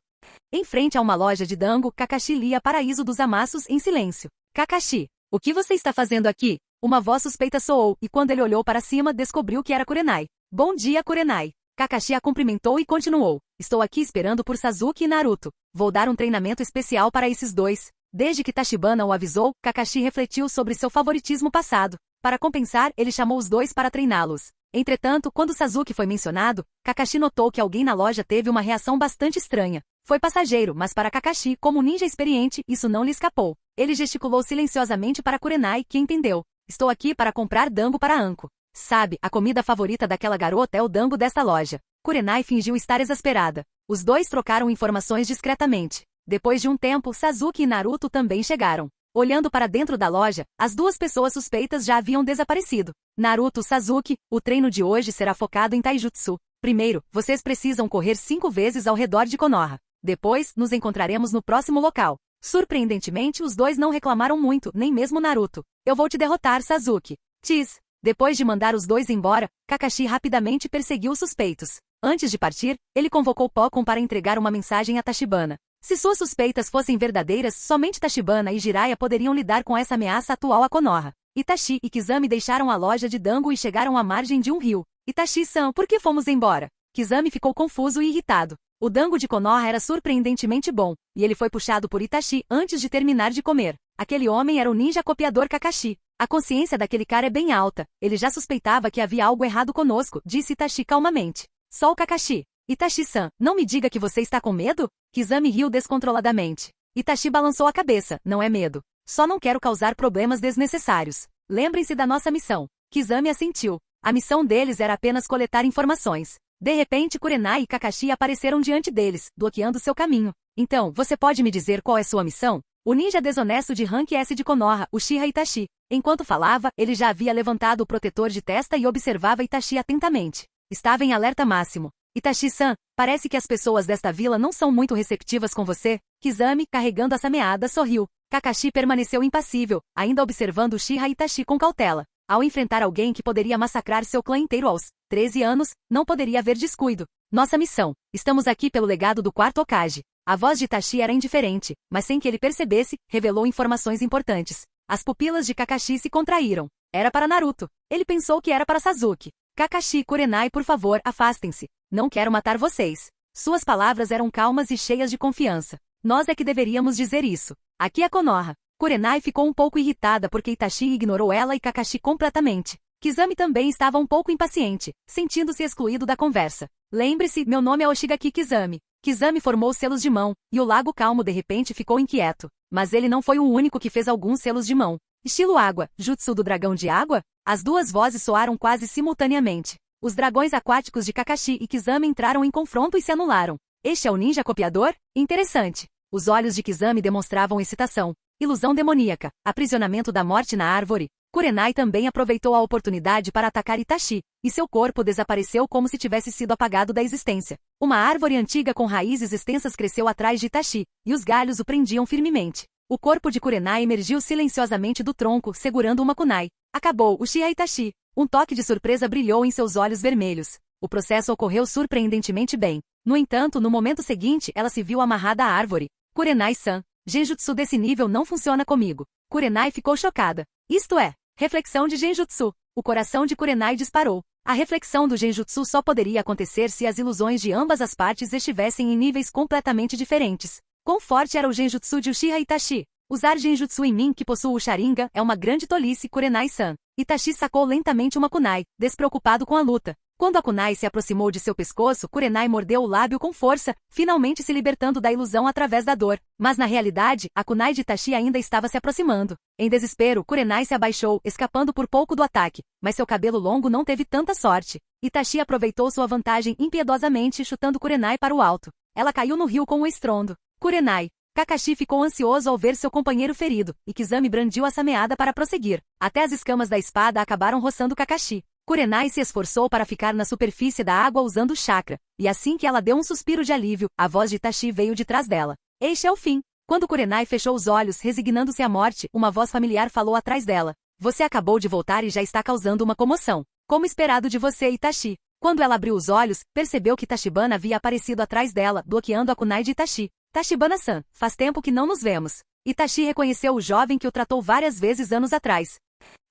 Em frente a uma loja de dango, Kakashi lia Paraíso dos Amassos em silêncio. Kakashi, o que você está fazendo aqui? Uma voz suspeita soou, e quando ele olhou para cima, descobriu que era Kurenai. Bom dia, Kurenai. Kakashi a cumprimentou e continuou. Estou aqui esperando por Sasuke e Naruto. Vou dar um treinamento especial para esses dois. Desde que Tachibana o avisou, Kakashi refletiu sobre seu favoritismo passado. Para compensar, ele chamou os dois para treiná-los. Entretanto, quando Sasuke foi mencionado, Kakashi notou que alguém na loja teve uma reação bastante estranha. Foi passageiro, mas para Kakashi, como ninja experiente, isso não lhe escapou. Ele gesticulou silenciosamente para Kurenai, que entendeu. Estou aqui para comprar dango para Anko. Sabe, a comida favorita daquela garota é o dango desta loja. Kurenai fingiu estar exasperada. Os dois trocaram informações discretamente. Depois de um tempo, Sasuke e Naruto também chegaram. Olhando para dentro da loja, as duas pessoas suspeitas já haviam desaparecido. Naruto, Sasuke, o treino de hoje será focado em Taijutsu. Primeiro, vocês precisam correr 5 vezes ao redor de Konoha. Depois, nos encontraremos no próximo local. Surpreendentemente, os dois não reclamaram muito, nem mesmo Naruto. Eu vou te derrotar, Sasuke. Tis. Depois de mandar os dois embora, Kakashi rapidamente perseguiu os suspeitos. Antes de partir, ele convocou Pokkon para entregar uma mensagem a Tachibana. Se suas suspeitas fossem verdadeiras, somente Tachibana e Jiraiya poderiam lidar com essa ameaça atual a Konoha. Itachi e Kizami deixaram a loja de dango e chegaram à margem de um rio. Itachi-san, por que fomos embora? Kizami ficou confuso e irritado. O dango de Konoha era surpreendentemente bom, e ele foi puxado por Itachi antes de terminar de comer. Aquele homem era o ninja copiador Kakashi. A consciência daquele cara é bem alta. Ele já suspeitava que havia algo errado conosco, disse Itachi calmamente. Só o Kakashi. Itachi-san, não me diga que você está com medo? Kizami riu descontroladamente. Itachi balançou a cabeça, não é medo. Só não quero causar problemas desnecessários. Lembrem-se da nossa missão. Kizami assentiu. A missão deles era apenas coletar informações. De repente, Kurenai e Kakashi apareceram diante deles, bloqueando seu caminho. Então, você pode me dizer qual é sua missão? O ninja desonesto de Rank S de Konoha, Uchiha Itachi. Enquanto falava, ele já havia levantado o protetor de testa e observava Itachi atentamente. Estava em alerta máximo. Itachi-san, parece que as pessoas desta vila não são muito receptivas com você. Kizami, carregando a sameada, sorriu. Kakashi permaneceu impassível, ainda observando Uchiha Itachi com cautela. Ao enfrentar alguém que poderia massacrar seu clã inteiro aos 13 anos, não poderia haver descuido. Nossa missão. Estamos aqui pelo legado do 4º Hokage. A voz de Itachi era indiferente, mas sem que ele percebesse, revelou informações importantes. As pupilas de Kakashi se contraíram. Era para Naruto. Ele pensou que era para Sasuke. Kakashi e Kurenai, por favor, afastem-se. Não quero matar vocês. Suas palavras eram calmas e cheias de confiança. Nós é que deveríamos dizer isso. Aqui é Konoha. Kurenai ficou um pouco irritada porque Itachi ignorou ela e Kakashi completamente. Kizami também estava um pouco impaciente, sentindo-se excluído da conversa. Lembre-se, meu nome é Oshigaki Kizami. Kizami formou selos de mão, e o Lago Calmo de repente ficou inquieto. Mas ele não foi o único que fez alguns selos de mão. Estilo água, Jutsu do dragão de água? As duas vozes soaram quase simultaneamente. Os dragões aquáticos de Kakashi e Kizami entraram em confronto e se anularam. Este é o ninja copiador? Interessante. Os olhos de Kizami demonstravam excitação. Ilusão demoníaca, aprisionamento da morte na árvore. Kurenai também aproveitou a oportunidade para atacar Itachi, e seu corpo desapareceu como se tivesse sido apagado da existência. Uma árvore antiga com raízes extensas cresceu atrás de Itachi, e os galhos o prendiam firmemente. O corpo de Kurenai emergiu silenciosamente do tronco, segurando uma kunai. Acabou, Uchiha Itachi. Um toque de surpresa brilhou em seus olhos vermelhos. O processo ocorreu surpreendentemente bem. No entanto, no momento seguinte, ela se viu amarrada à árvore. Kurenai-san, Genjutsu desse nível não funciona comigo. Kurenai ficou chocada. Isto é, reflexão de Genjutsu. O coração de Kurenai disparou. A reflexão do Genjutsu só poderia acontecer se as ilusões de ambas as partes estivessem em níveis completamente diferentes. Quão forte era o Genjutsu de Uchiha Itachi? Usar Genjutsu em mim que possuo o Sharingan é uma grande tolice, Kurenai-san. Itachi sacou lentamente uma kunai, despreocupado com a luta. Quando a kunai se aproximou de seu pescoço, Kurenai mordeu o lábio com força, finalmente se libertando da ilusão através da dor. Mas na realidade, a kunai de Itachi ainda estava se aproximando. Em desespero, Kurenai se abaixou, escapando por pouco do ataque, mas seu cabelo longo não teve tanta sorte. Itachi aproveitou sua vantagem impiedosamente, chutando Kurenai para o alto. Ela caiu no rio com um estrondo. Kurenai. Kakashi ficou ansioso ao ver seu companheiro ferido, e Kizami brandiu a sameada para prosseguir. Até as escamas da espada acabaram roçando Kakashi. Kurenai se esforçou para ficar na superfície da água usando o chakra, e assim que ela deu um suspiro de alívio, a voz de Itachi veio de trás dela. Este é o fim. Quando Kurenai fechou os olhos, resignando-se à morte, uma voz familiar falou atrás dela. Você acabou de voltar e já está causando uma comoção. Como esperado de você, Itachi. Quando ela abriu os olhos, percebeu que Tachibana havia aparecido atrás dela, bloqueando a kunai de Itachi. Tachibana-san, faz tempo que não nos vemos. Itachi reconheceu o jovem que o tratou várias vezes anos atrás.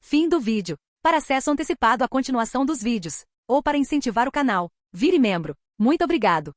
Fim do vídeo. Para acesso antecipado à continuação dos vídeos, ou para incentivar o canal, vire membro. Muito obrigado.